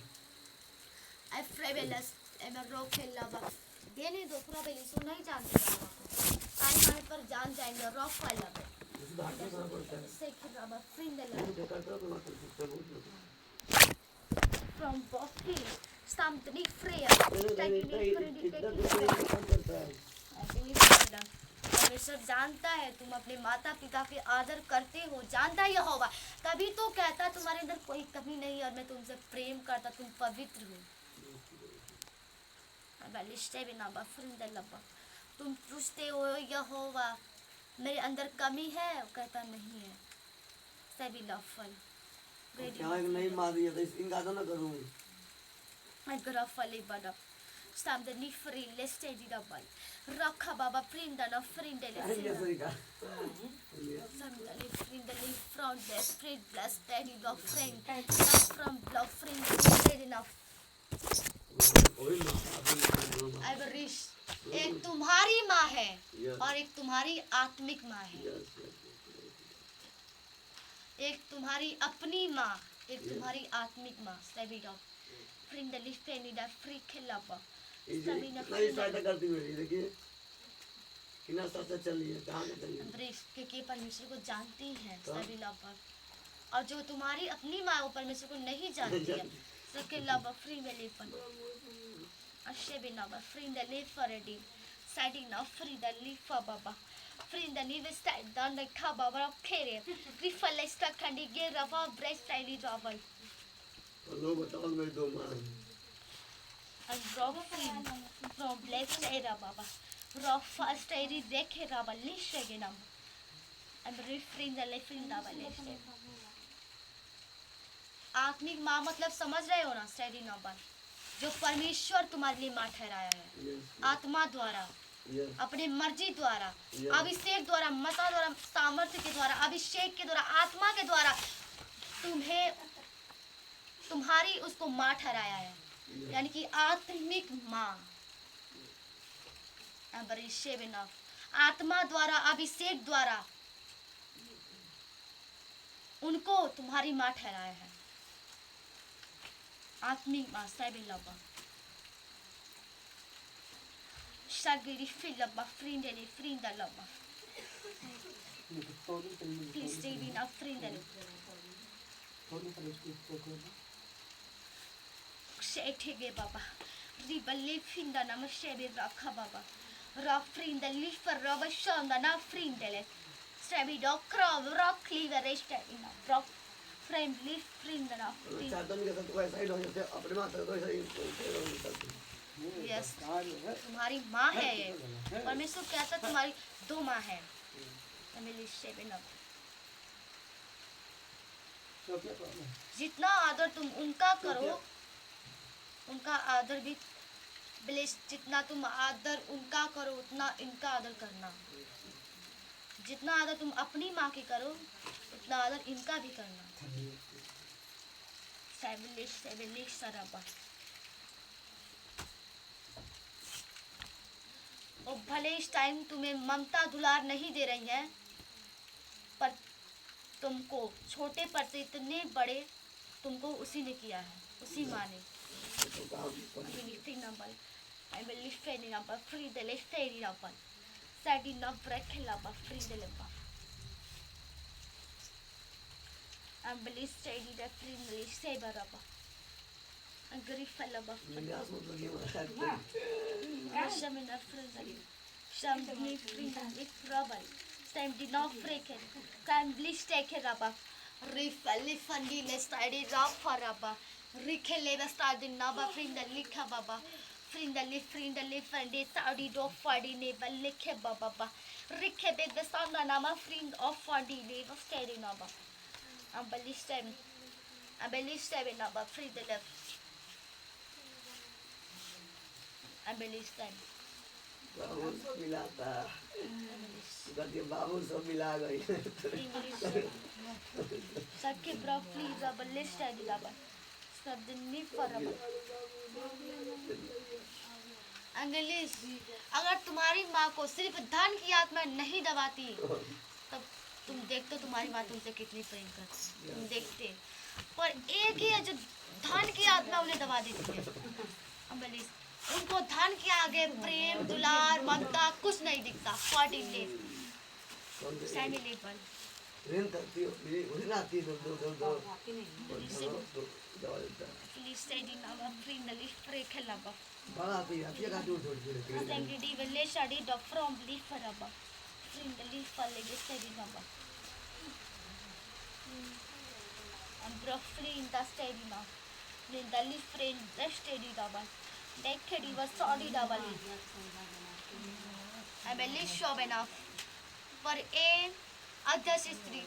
एफ्रोबेलिस एमरोखेलवा देने दो, फ्रोबेलिस वो नहीं जानते हैं, आने पर जान जाएंगे। रॉक वाला सेक्युरेबल, free from Buffy, something freer. परमेश्वर जानता है तुम अपने माता पिता के आदर करते हो, जानता है यहोवा, तभी तो कहता तुम्हारे अंदर कोई कमी नहीं और मैं तुमसे प्रेम करता, तुम पवित्र हो। तुम पूछते हो यहोवा मेरे अंदर कमी है, वो कहता नहीं है। सभी लफल क्या है कि नहीं मार दिया तो इनका तो ना करूँ। Grafali bada. Stam the ni free listed double. Raka baba prinda na frindele. Samdali frindele from the spread blast daddy dog friend. From block friend dead enough. I wish एक तुम्हारी माँ है और एक तुम्हारी आत्मिक माँ है। एक तुम्हारी अपनी माँ, एक तुम्हारी आत्मिक माँ। सभी dog friend the list and the free खिलापा सभी ने नहीं सहायता करती मेरी, देखिए कितना सस्ता चल रही है, कहाँ चल रही है। ब्रेस के परमेश्वर को जानती है सभी लवर, और जो तुम्हारी अपनी माँ वो परमेश्वर को नहीं जानती है। सके लवर फ्री में लेपन अच्छे बिना बा फ्री द लिव फॉर एडी साइडिंग ना फ्री द लिव फॉर बाबा free the live style done the खा बाबा खेरे रिफल लेस्टा खंडी गे रवा ब्रेस्ट स्टाइली जॉबल लोग बताओ मेरे दो माँ and rock from blessed era baba rock first eri dekhe raba lish genam and refrain the refrain raba lish आत्मिक माँ मतलब समझ रहे हो ना, स्टेडी नंबर जो परमेश्वर तुम्हारे लिए माँ ठहराया है आत्मा द्वारा, अपने मर्जी द्वारा, अभिषेक द्वारा, मसा द्वारा, सामर्थ्य के द्वारा, अभिषेक के द्वारा, आत्मा के द्वारा तुम्हें तुम्हारी उसको माँ ठहराया है, यानी कि आत्मिक माँ। आत्मा द्वारा, अभिषेक द्वारा उनको तुम्हारी माँ ठहराया है। आत्मिक माँ लबा शगरी फिलबा फ्रिंडली फ्रिंड लबा प्लीज स्टे इन अ फ्रिंडली शेठेगे बाबा रिबल्ले फिंदा नम शेबे रखा बाबा रॉक फ्रिंडली फॉर रॉब शॉन्दा ना फ्रिंडले स्टेबी डॉक क्रॉव रॉक क्लीवर रेस्टेड इन रॉक फ्रेंडली फ्रिंड ना चाहता नहीं कि तो ऐसा ही लोग जैसे अपने माँ तो ऐसा ही यस तुम्हारी माँ है ये, परमेश्वर कहता तुम्हारी दो माँ है। जितना आदर तुम उनका करो, उनका आदर भी ब्लेस, जितना तुम आदर उनका करो उतना इनका आदर करना। जितना आदर तुम अपनी माँ की करो उतना आदर इनका भी करना। सरबा और भले इस टाइम तुम्हें ममता दुलार नहीं दे रही है, पर तुमको छोटे पर से इतने बड़े तुमको उसी ने किया है, उसी माँ ने। तो काम I will lift it up, free the lift it up, setting up break up, free the limp. I will lift it up, free the lift saber up. And grief fell up. मैंने आसमान तो ये मारा Sham in a friendly. Sham me free the lift trouble. Sam did not break it. Can bliss take it up. Riff, lift and the list I did up for up. Rick Leva started Naba, free the lick baba. Free the lift and they Saudi dog for the neighbor lick baba. Rick beg the sound and I'm a friend of for the neighbor steady number. I believe 7. I believe 7 number, free the left. I believe 7. बाबू सब मिला था गलती बाबू सब मिला गई सबके broccoli rubber list है rubber सब दिन नहीं पर रबर अंग्रेज अगर तुम्हारी माँ को सिर्फ धन की आत्मा नहीं दबाती तब तुम देखते तुम्हारी माँ तुमसे कितनी प्रेम करती तुम देखते पर एक ही है जो धन की आत्मा उन्हें दबा देती है अंग्रेज उनको धन के आगे प्रेम दुलार ममता कुछ नहीं दिखता 14 डेज सैमी लेबल ट्रेन करती हो मेरी उन्हें ना आती है दो दवा देता प्लीज स्टेडी नाउ फ्रीन द लिस्ट फ्री खेला बा बड़ा आती है का दूर छोड़ सैमी डी विले study the from leaf for अब फ्रीन द लिस्ट फॉर ले steady now and roughly in the steady now in the lift frame the steady double decade was sorry double I believe sure enough for a अध्यक्ष स्त्री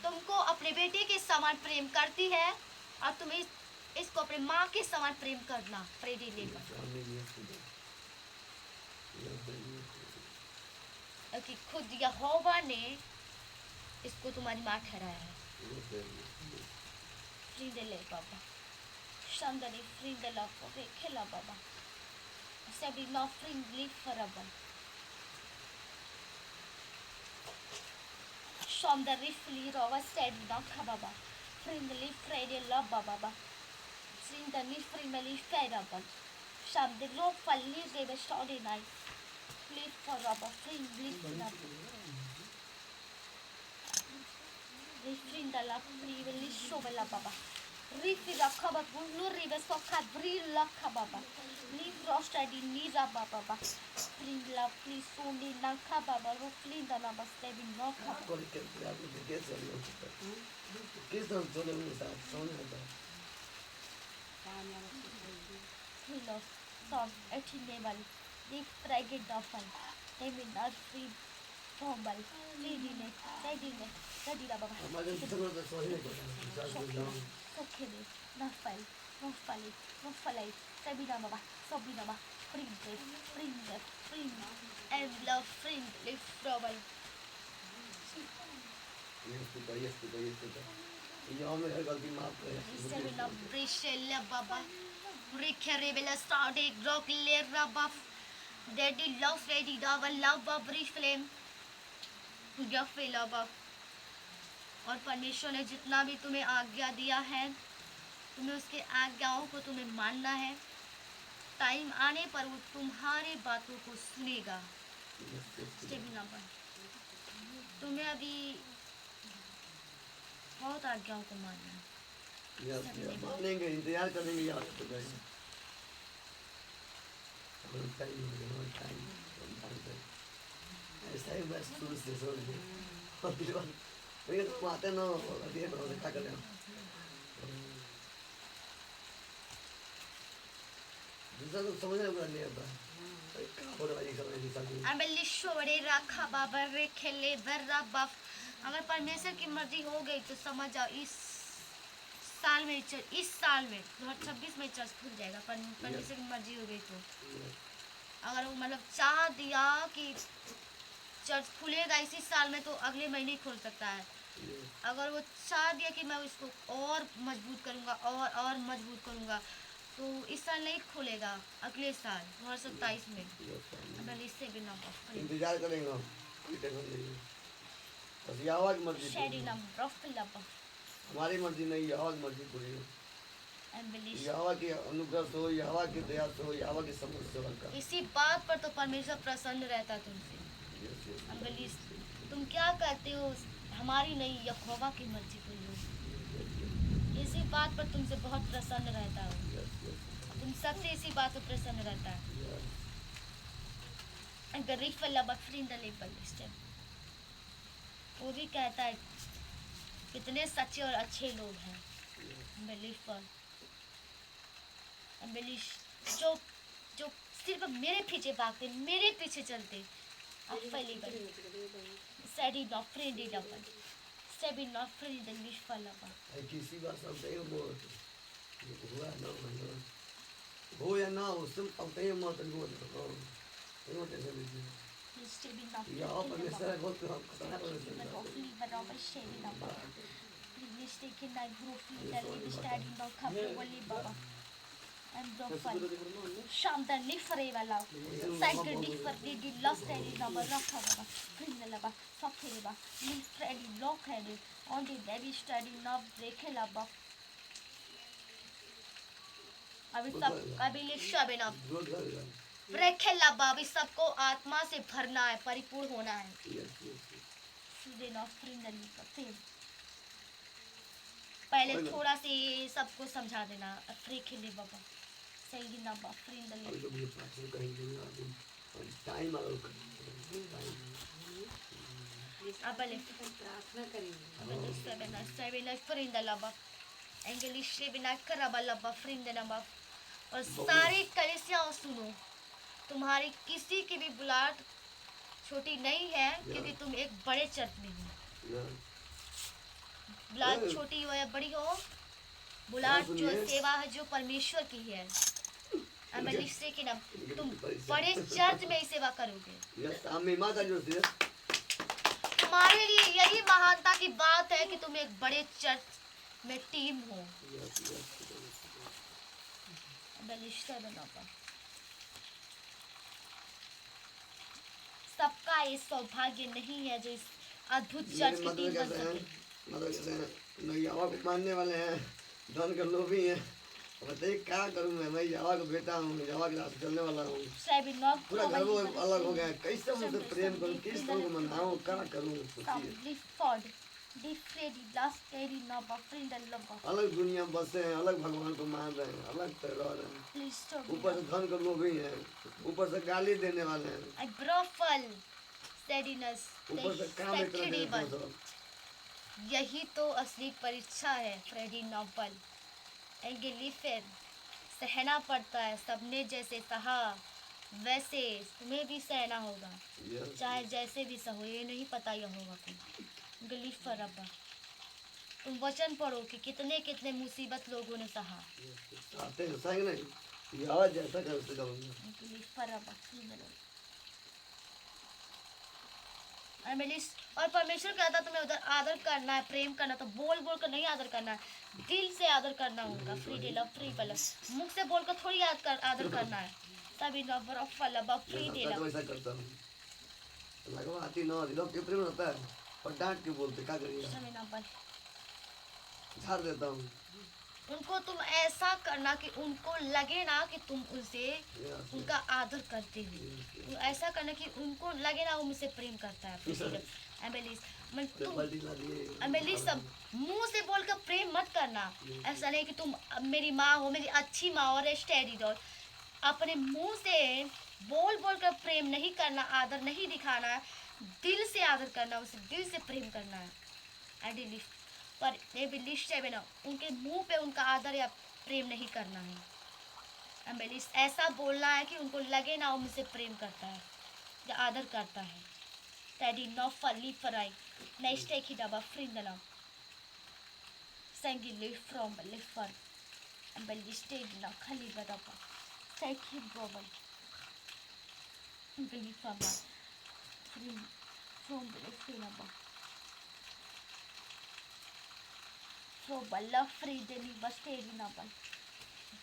तुमको अपने बेटे के समान प्रेम करती है और तुम इसको अपने माँ के समान प्रेम करना प्रेरी लेकर क्योंकि खुद यहोवा ने इसको तुम्हारी माँ ठहराया है फ्री दे ले बाबा शानदारी फ्री दे ला ओके खेला बाबा सभी ना फ्री लिव फॉरएवर शानदारी फ्री रोवा सेड ना खा बाबा फ्री लिव फ्राइडे लव बाबा फ्री द लिव फ्री में लिव फॉरएवर शानदारी लो फली गे story night live forever free live forever Rifrin da la friveli shovela baba. Rifi la kaba bulu rive soka vril la kababa. Liv rosta di niza baba. Frin la pli sundi na kababa. Ruflin da la bastebi no kababa. किस तरह सोने में साथ सोने का Hilos son etinebal. Liv fraged dofal. Demin not free tombal. Lidine. Dadila baba. हमारे दूसरों तो सोने को Sokele, Nofali, Sabina Baba, Spring, and love friend, live trouble. ये हमें हर गलती माफ करे Sabina, Brishella Baba, Ricaribella started, Rockle Rabba, Daddy loves Lady Dava, love Babri Flame, Yaffy Lava. और परमेश्वर ने जितना भी तुम्हें आज्ञा दिया है तुम्हें उसके आज्ञाओं को तुम्हें मानना है टाइम आने पर वो तुम्हारे बातों को सुनेगा तुम्हें अभी बहुत आज्ञाओं को मानना है मानेंगे इंतजार करेंगे यार तो ऐसा ही बस शुरू से सोच ये तो आते ना ये तो क्या कर रहे हो दूसरा तो समझ नहीं आता और वाली समझ नहीं सकती अबली शोरे रखा बाबा रे खेले वर्रा बफ अगर परमेश्वर की मर्जी हो गई तो समझ जाओ इस साल में 2026 में चर्च खुल जाएगा परमेश्वर की मर्जी हो गई तो अगर वो मतलब चाह दिया कि चर्च खुलेगा इसी साल में तो अगले महीने खुल सकता है अगर वो चाह दिया कि मैं इसको और मजबूत करूँगा और मजबूत करूँगा तो इस साल नहीं खुलेगा अगले साल 2027 में अब इससे भी ना इंतजार करेंगे कोई टेंशन नहीं बस ये आवाज मत दीजिए शेडी नंबर ऑफ फिलअप हमारी मर्जी नहीं, यहोवा की मर्जी पूरी हो। Embellish. यहोवा की अनुग्रह से हो, यहोवा की दया से हो, यहोवा की समझ से बनकर। इसी बात पर तो परमेश्वर प्रसन्न रहता है तुमसे। Yes yes Embellish. तुम क्या करते हो, हमारी नहीं यहोवा की मर्जी पूरी हो। इसी बात पर तुमसे बहुत प्रसन्न रहता है। यस यस तुम सबसे इसी बात पर प्रसन्न रहता है। वो भी कहता है कितने सच्चे और अच्छे लोग हैं। Embellish. जो जो सिर्फ मेरे पीछे भागते, मेरे पीछे चलते। Steady not friendly double. Steady not friendly English falaba. किसी बात सब तय बोल हुआ ना हो या ना हो, तुम अब तय मत बोल हो टेंशन लीजिए। Steady not यहोवा परमेश्वर बहुत खतरा but awfully but over steady number. Please take in that groovy that we steady not cover wali baba. And broken. Shamdan ni forever love. Sacred for the lost steady number rock cover. Criminal Fakiriba. Leave Freddy lock headed on the baby steady not break a lava. अभी लिखा बिना ब्रेखेला बाबी सबको आत्मा से भरना है, परिपूर्ण होना है। पहले थोड़ा से सबको समझा देना। ब्रेखेले बाबा सही ना बाबा टाइम अबले प्रार्थना करेंगे। अबले सेवन फ्रिंदला बाबा इंग्लिश से बिना करबला बाबा फ्रिंदला बाबा। और सारी कलीसियाओं सुनो, तुम्हारी किसी की भी बुलाहट छोटी नहीं है, क्योंकि तुम एक बड़े चर्च में हो। बुलाहट छोटी हो या बड़ी हो, बुलाहट जो सेवा है जो परमेश्वर की है। एमएलएस से कि ना तुम बड़े चर्च में ही सेवा करोगे। तुम्हारे लिए यही महानता की बात है कि तुम एक बड़े चर्च में टीम हो। सबका ये सौभाग्य नहीं है जो इस अद्भुत चर्च की टीम बन सके। मतलब कहते हैं यहोवा को मानने वाले हैं, धन के लोभी हैं। बताइए क्या करूं मैं यहोवा का बेटा हूँ, यहोवा के रास्ते चलने वाला हूँ। पूरा घर वो अलग हो गया है, कैसे मुझसे प्रेम करूं, किस तरह को मनाऊं, क्या करूं। अलग दुनिया में बसे हैं, अलग भगवान को मान रहे हैं, अलग रह रहे हैं। ऊपर से धन के लोभी हैं, ऊपर से गाली देने वाले हैं, ऊपर से काम एक तरह देते हैं सब। यही तो असली परीक्षा है फ्रेडी नोबल। एंगेलिफेर सहना पड़ता है, सबने जैसे सहा वैसे तुम्हें भी सहना होगा, चाहे जैसे भी सहो। ये नहीं पता यह होगा कि गलीफर अब्बा तुम वचन पढ़ो कि कितने कितने मुसीबत लोगों ने सहा। आते हैं सही नहीं यहोवा जैसा कर उससे करूंगा। गलीफर अब्बा एमएलएस और परमेश्वर कहता है तुम्हें उधर आदर करना है, प्रेम करना, तो बोल बोल कर नहीं आदर करना है, दिल से आदर करना होगा। फ्री डे लव फ्री पल मुख से बोलकर थोड़ी आदर करना है। तभी नंबर ऑफ फल अब फ्री डे लव वैसा करता हूं लगवाती ना लोग के प्रेम होता है और डांट के बोलते क्या करिए समय नंबर झाड़ देता हूं। उनको तुम ऐसा करना कि उनको लगे ना कि तुम उनसे उनका आदर करते हो। ऐसा करना कि उनको लगे ना वो मुझसे प्रेम करता है। एमएलएस सब मुंह से बोलकर प्रेम मत करना। ऐसा नहीं कि तुम मेरी माँ हो, मेरी अच्छी माँ और स्टेडी डॉल। अपने मुंह से बोल बोल कर प्रेम नहीं करना, आदर नहीं दिखाना, दिल से आदर करना, उसे दिल से प्रेम करना है। पर उनके मुंह पे उनका आदर या प्रेम नहीं करना है। एमएलएस ऐसा बोलना है कि उनको लगे ना वो मुझसे प्रेम करता है या आदर करता है। Teddy no falli farai. Nice take it above frindala. Sangi lift from lift and belly stayed na khali badapa. Take him bobble. Belly from the frindala. So balla free deli was stayed in a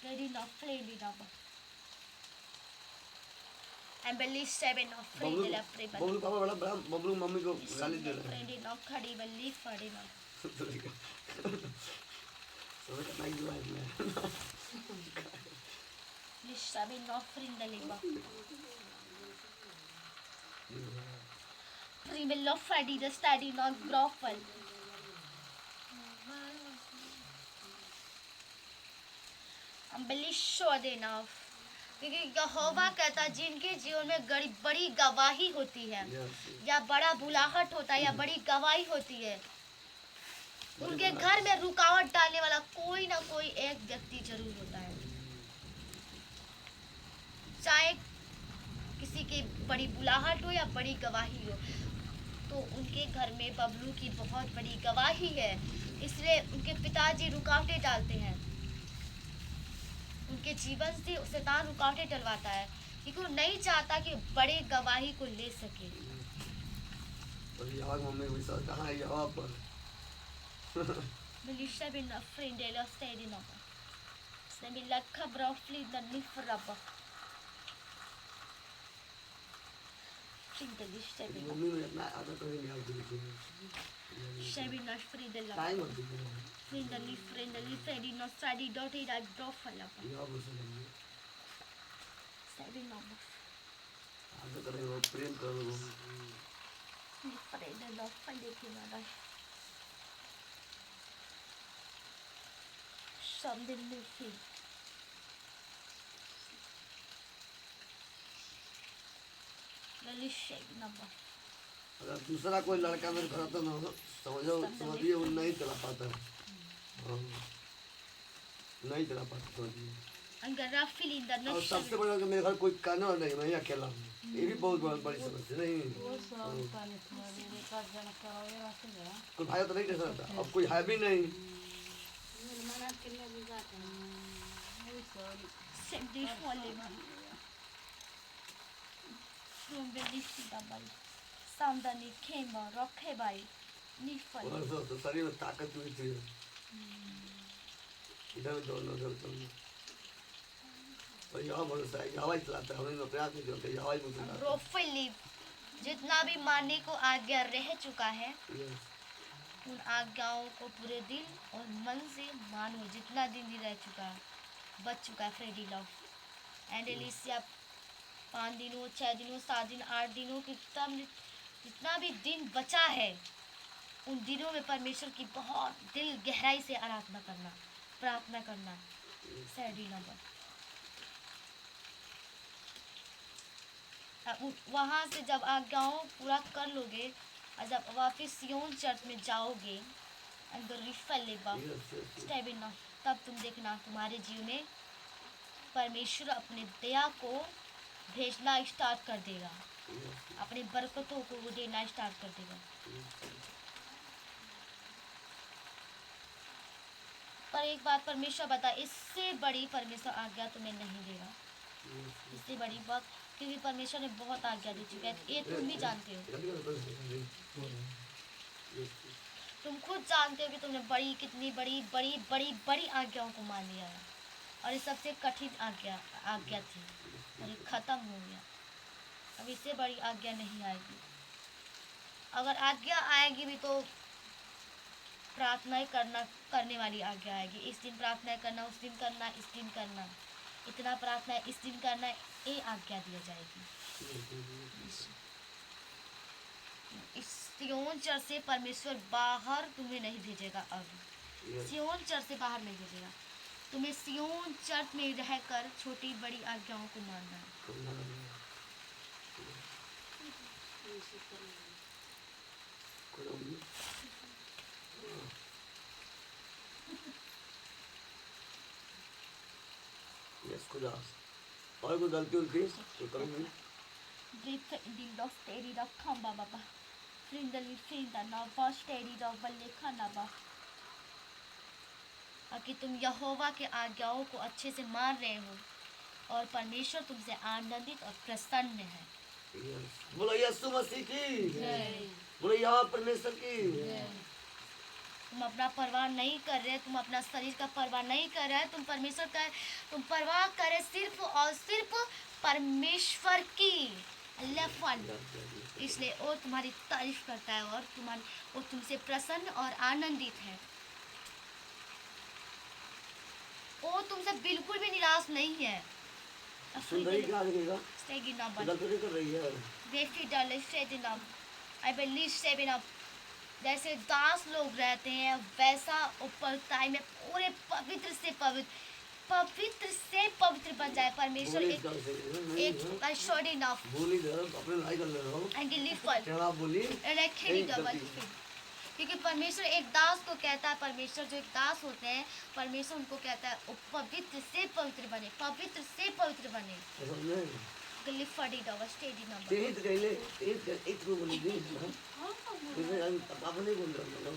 very not plainly number. And belly 7 of free de la free Bablu पापा बड़ा Bablu mummy को गाली दे रहा है। फ्रेंडी knock खड़ी बल्ली फड़ी ना Lisha bin offering the labor. Primal of Freddy the study not Groffel. I'm really sure enough. क्योंकि यहोवा कहता है जिनके जीवन में बड़ी गवाही होती है या बड़ा बुलाहट होता है या बड़ी गवाही होती है, उनके घर में रुकावट डालने वाला कोई ना कोई एक व्यक्ति जरूर होता है। चाहे किसी की बड़ी बुलाहट हो या बड़ी गवाही हो, तो उनके घर में बबलू की बहुत बड़ी गवाही है, इसलिए उनके पिताजी रुकावटें डालते हैं। उनके जीवन से शैतान रुकावटें डलवाता है क्योंकि वो नहीं चाहता कि बड़े गवाही को ले सके। Melissa bin vriend de la steden op. Ze bin la kabra vlieg dan niet verrappen. Vriend de Melissa bin. Ze bin na vriend de la. Vriend de lief die nog study dort hij dat brof verlappen. Ze bin nog. Lief vriend de la van de kinderen. Something new thing. number. अगर दूसरा कोई लड़का मेरे घर आता ना समझिए वो नहीं चला पाता है, नहीं चला पाता समझिए। और सबसे बड़ा कि मेरे घर कोई काना नहीं, मैं अकेला हूँ, ये भी बहुत बड़ी समस्या नहीं। कोई भाई तो नहीं दे सकता, अब कोई है भी नहीं। Samdani kema rokhe bai ni fal. तो शरीर में ताकत हुई थी, इधर दौड़ना उधर दौड़ना, और यहाँ भरोसा है, हवाई चलाता है, हमने प्रयास नहीं करते, हवाई में चलाता है। प्रोफिली जितना भी मानने को आज्ञा रह चुका है, उन आज्ञाओं को पूरे दिल और मन से मानो। जितना दिन भी रह चुका है, बच चुका है फ्रेडी लव एंड एलिसिया 5 दिनों 6 दिनों 7 दिन 8 दिनों जितना भी दिन बचा है, उन दिनों में परमेश्वर की बहुत दिल गहराई से आराधना करना, प्रार्थना करना। फ्रेडी लव वहाँ से जब आज्ञाओं पूरा कर लोगे और जब वापस सियोन चर्च में जाओगे, तब तुम देखना तुम्हारे जीवन में परमेश्वर अपने दया को भेजना स्टार्ट कर देगा, अपने बरकतों को वो देना स्टार्ट कर देगा। पर एक बात परमेश्वर बता, इससे बड़ी परमेश्वर आज्ञा तुम्हें नहीं देगा, इससे बड़ी बात, क्योंकि परमेश्वर ने बहुत आज्ञा दे चुका है, ये तुम भी जानते हो। तुम खुद जानते हो कि तुमने कितनी बड़ी आज्ञाओं को मान लिया है, और ये सबसे कठिन आज्ञा थी और ये खत्म हो गया। अब इससे बड़ी आज्ञा नहीं आएगी। अगर आज्ञा आएगी भी तो प्रार्थनाएं करने वाली आज्ञा आएगी। इस दिन प्रार्थनाएं करना, उस दिन करना, इस दिन करना, इतना प्रार्थना है, इस दिन करना, ये आज्ञा दी जाएगी। इस सियोन चर्च से परमेश्वर बाहर तुम्हें नहीं भेजेगा। अब सियोन चर्च से बाहर नहीं भेजेगा, तुम्हें सियोन चर्च में रहकर छोटी बड़ी आज्ञाओं को मानना है। खुदा और कोई गलती उलती तो करेंगे। कि तुम यहोवा के आज्ञाओं को अच्छे से मान रहे हो और परमेश्वर तुमसे आनंदित और प्रसन्न है। बोलो यीशु मसीह की, बोलो यहोवा परमेश्वर की। तुम अपना परवाह नहीं कर रहे, तुम अपना शरीर का परवाह नहीं कर रहे, तुम परमेश्वर का, तुम परवाह करे सिर्फ और सिर्फ परमेश्वर की। लेफ्ट वन, इसलिए वो तुम्हारी तारीफ करता है और वो तुमसे प्रसन्न और आनंदित है। वो तुमसे बिल्कुल भी निराश नहीं है। सुंदरी क्या लगेगा? Steady number. गलत नहीं कर रही है। $50 steady number. I believe steady number. जैसे 10 लोग रहते हैं वैसा ऊपर टाइम में पूरे पवित्र से पवित्र बन जाए परमेश्वर। एक शॉर्ट इनफ बोली अपने लाई कर ले रहा हूँ। एंड गिव फॉर क्या आप बोली? डबल, क्योंकि परमेश्वर एक दास को कहता है, परमेश्वर जो एक दास होते हैं परमेश्वर उनको कहता है पवित्र से पवित्र बने, पवित्र से पवित्र बने। Give for double steady number. तेज कहले तेज को बोली दी ना। आप नहीं बोल रहे हो।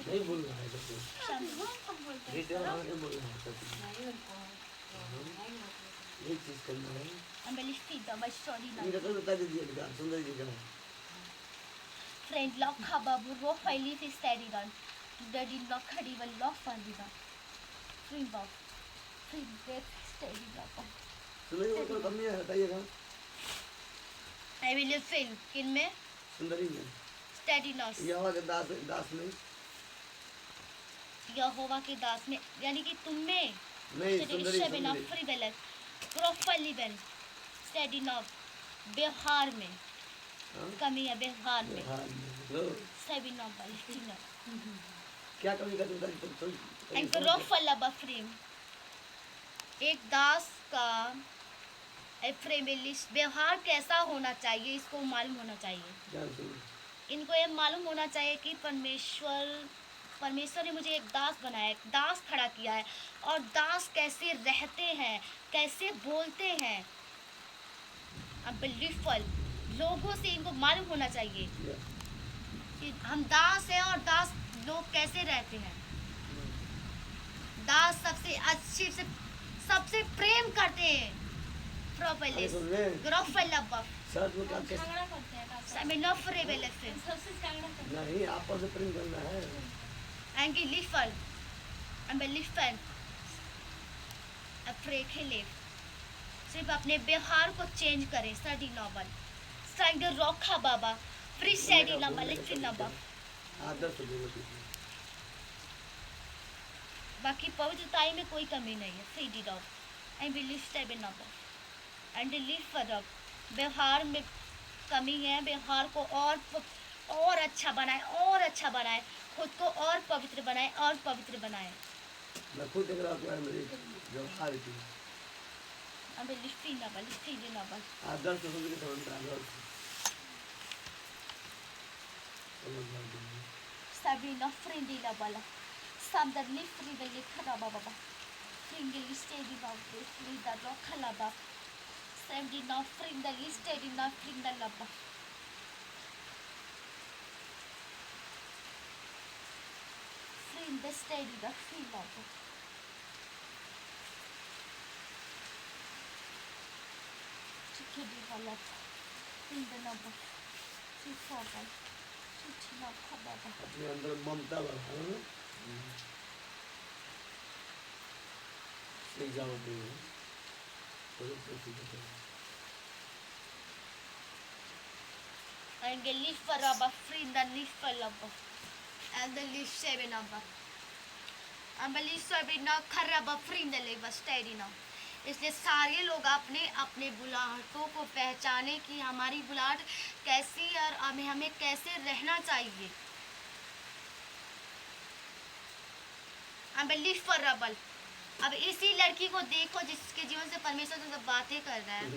नहीं बोल रहा है तो रेट वाले बोल रहा है तो ये चीज करना है। I'm लिखती डबल स्टोरी ये नंबर। तो बता दीजिए सुंदर जी का फ्रेंड लॉक खबाबू रो फाइली से स्टडी रन डडी लॉक खड़ी वन लॉक फांदी ना फ्री बॉक फ्री ब्रेक स्टडी लॉक। सुनिए कोई कमी है बताइएगा। आई विल फिल किन में सुंदरी में स्टडी नॉट यहोवा के दास में यहोवा के दास में यानी कि तुम में नहीं सुंदरी फ्री बेलर प्रोफाइली बेल स्टडी नॉट व्यवहार में कमी है, व्यवहार में सभी नॉट क्या कमी करते एंड प्रोफाइल बफरीम एक दास का व्यवहार कैसा होना चाहिए इसको मालूम होना चाहिए। इनको ये मालूम होना चाहिए कि परमेश्वर ने मुझे एक दास बनाया, एक दास खड़ा किया है और दास कैसे रहते हैं, कैसे बोलते हैं। अब बिलीफुल लोगों से इनको मालूम होना चाहिए कि हम दास हैं और दास लोग कैसे रहते हैं। दास सबसे अच्छे से सबसे प्रेम करते हैं। प्रॉपर्ली ग्रोफल लव सर वो क्या झगड़ा करते हैं सब नफरे बेले से सबसे झगड़ा करते नहीं आपस में प्रेम करना है। एंगी लिफल एंड लिफल अफ्रे खेले सिर्फ अपने व्यवहार को चेंज करें। स्टडी नॉवल स्टाइल रोखा बाबा फ्री स्टडी नॉवल लिखी नॉवल आदर्श जीवन बाकी पवित्रताई में कोई कमी नहीं है। Free D dog and believe stable novel and leave for व्यवहार में कमी है। व्यवहार को और अच्छा बनाए, और अच्छा बनाए, खुद को और पवित्र बनाए, और पवित्र बनाए। मैं खुद देख रहा हूँ मेरी व्यवहार की अब लिखी नॉवल आदर्श समझ के समझ आदर्श Sabrina friendly la bala. Sam the lift free the lift baba. Friendly steady now free the rock halaba. Sabrina friend the list steady now friend the laba. Friend the steady the free laba. Chickadee bala. Friend the number. She forward. अपने अंदर ममता बढ़ाओ exam they and the leaf for rubber free the leaf for rubber and the leaf seven number and the leaf seven now खराब free the leaf steady now। इसलिए सारे लोग अपने अपने बुलाहटों को पहचाने कि हमारी बुलाहट कैसी और हमें कैसे रहना चाहिए। अब इसी लड़की को देखो जिसके जीवन से परमेश्वर तुमसे बातें कर रहा है।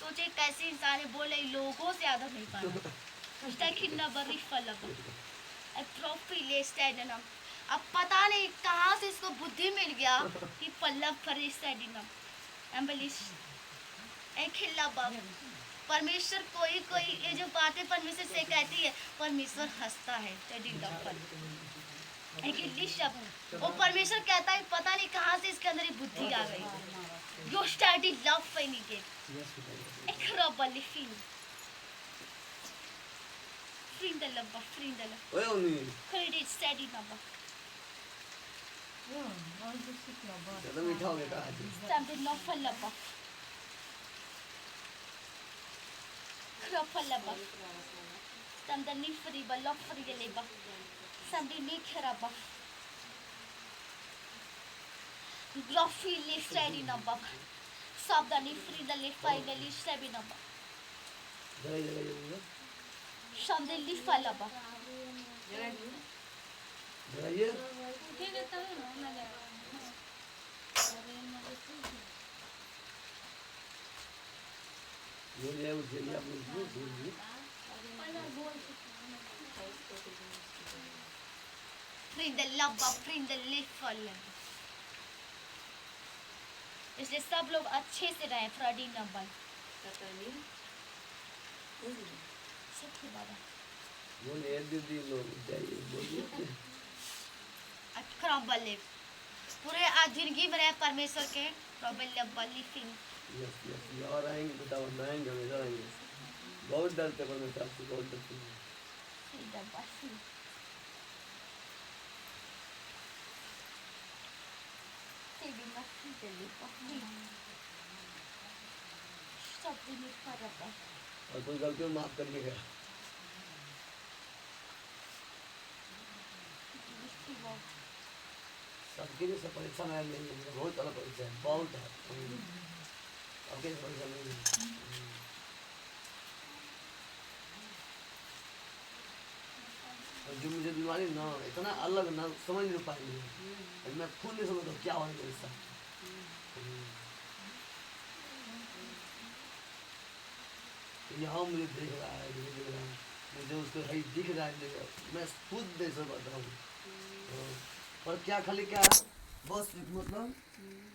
सोचे कैसी इंसान है, बोले लोगों से आदर नहीं पाना। अब पता नहीं कहाँ से इसको बुद्धि मिल गया कि पल्लव परमेश्वर कोई ये जो बातें परमेश्वर से कहती है परमेश्वर हंसता है। वो परमेश्वर कहता है पता नहीं कहाँ से इसके अंदर ये बुद्धि आ गई। यो स्टडी लव फैनिके एक रबली फील फ्रिंदल ओए ओनी क्रेडिट स्टडी नंबर ज़्यादा मीठा हो गया आज something not for love Krafalaba. Standani friba, lofrigeleba. Sandini keraba. Graffi listedi nabba. Sabdani frida lefaiga listebi nabba. जरा जरा ये बोलो Shamde lifalaba. जरा ये बोलिए मुझे ये आप लोग बोलिए Frida labba, frida lifalaba. इसलिए सब लोग अच्छे से रहे फ्रॉडी नंबर सबके बारे बोलिए दीदी लोग जाइए बोलिए क्रॉबल लिव पूरे आज जिंदगी में रहे परमेश्वर के क्रॉबल लिविंग यस यस ये और आएंगे तो तब आएंगे हमेशा आएंगे बहुत डरते पर मैं आपसे बहुत डरती हूँ फ्रीडा बसी तेरी मस्ती चली पकड़ी सब दिन फर्क है और कोई गलती हो माफ करिएगा सबके लिए सब परीक्षा में नहीं है बहुत अलग परीक्षा है बहुत है सबके लिए परीक्षा नहीं है और जो मुझे बीमारी ना इतना अलग ना समझ नहीं पाएंगे मैं खुद नहीं समझता क्या होने मेरे साथ यहाँ मुझे देख रहा है मुझे उसको सही दिख रहा है मैं खुद नहीं समझ पाता हूँ पर क्या खाली क्या है बस मतलब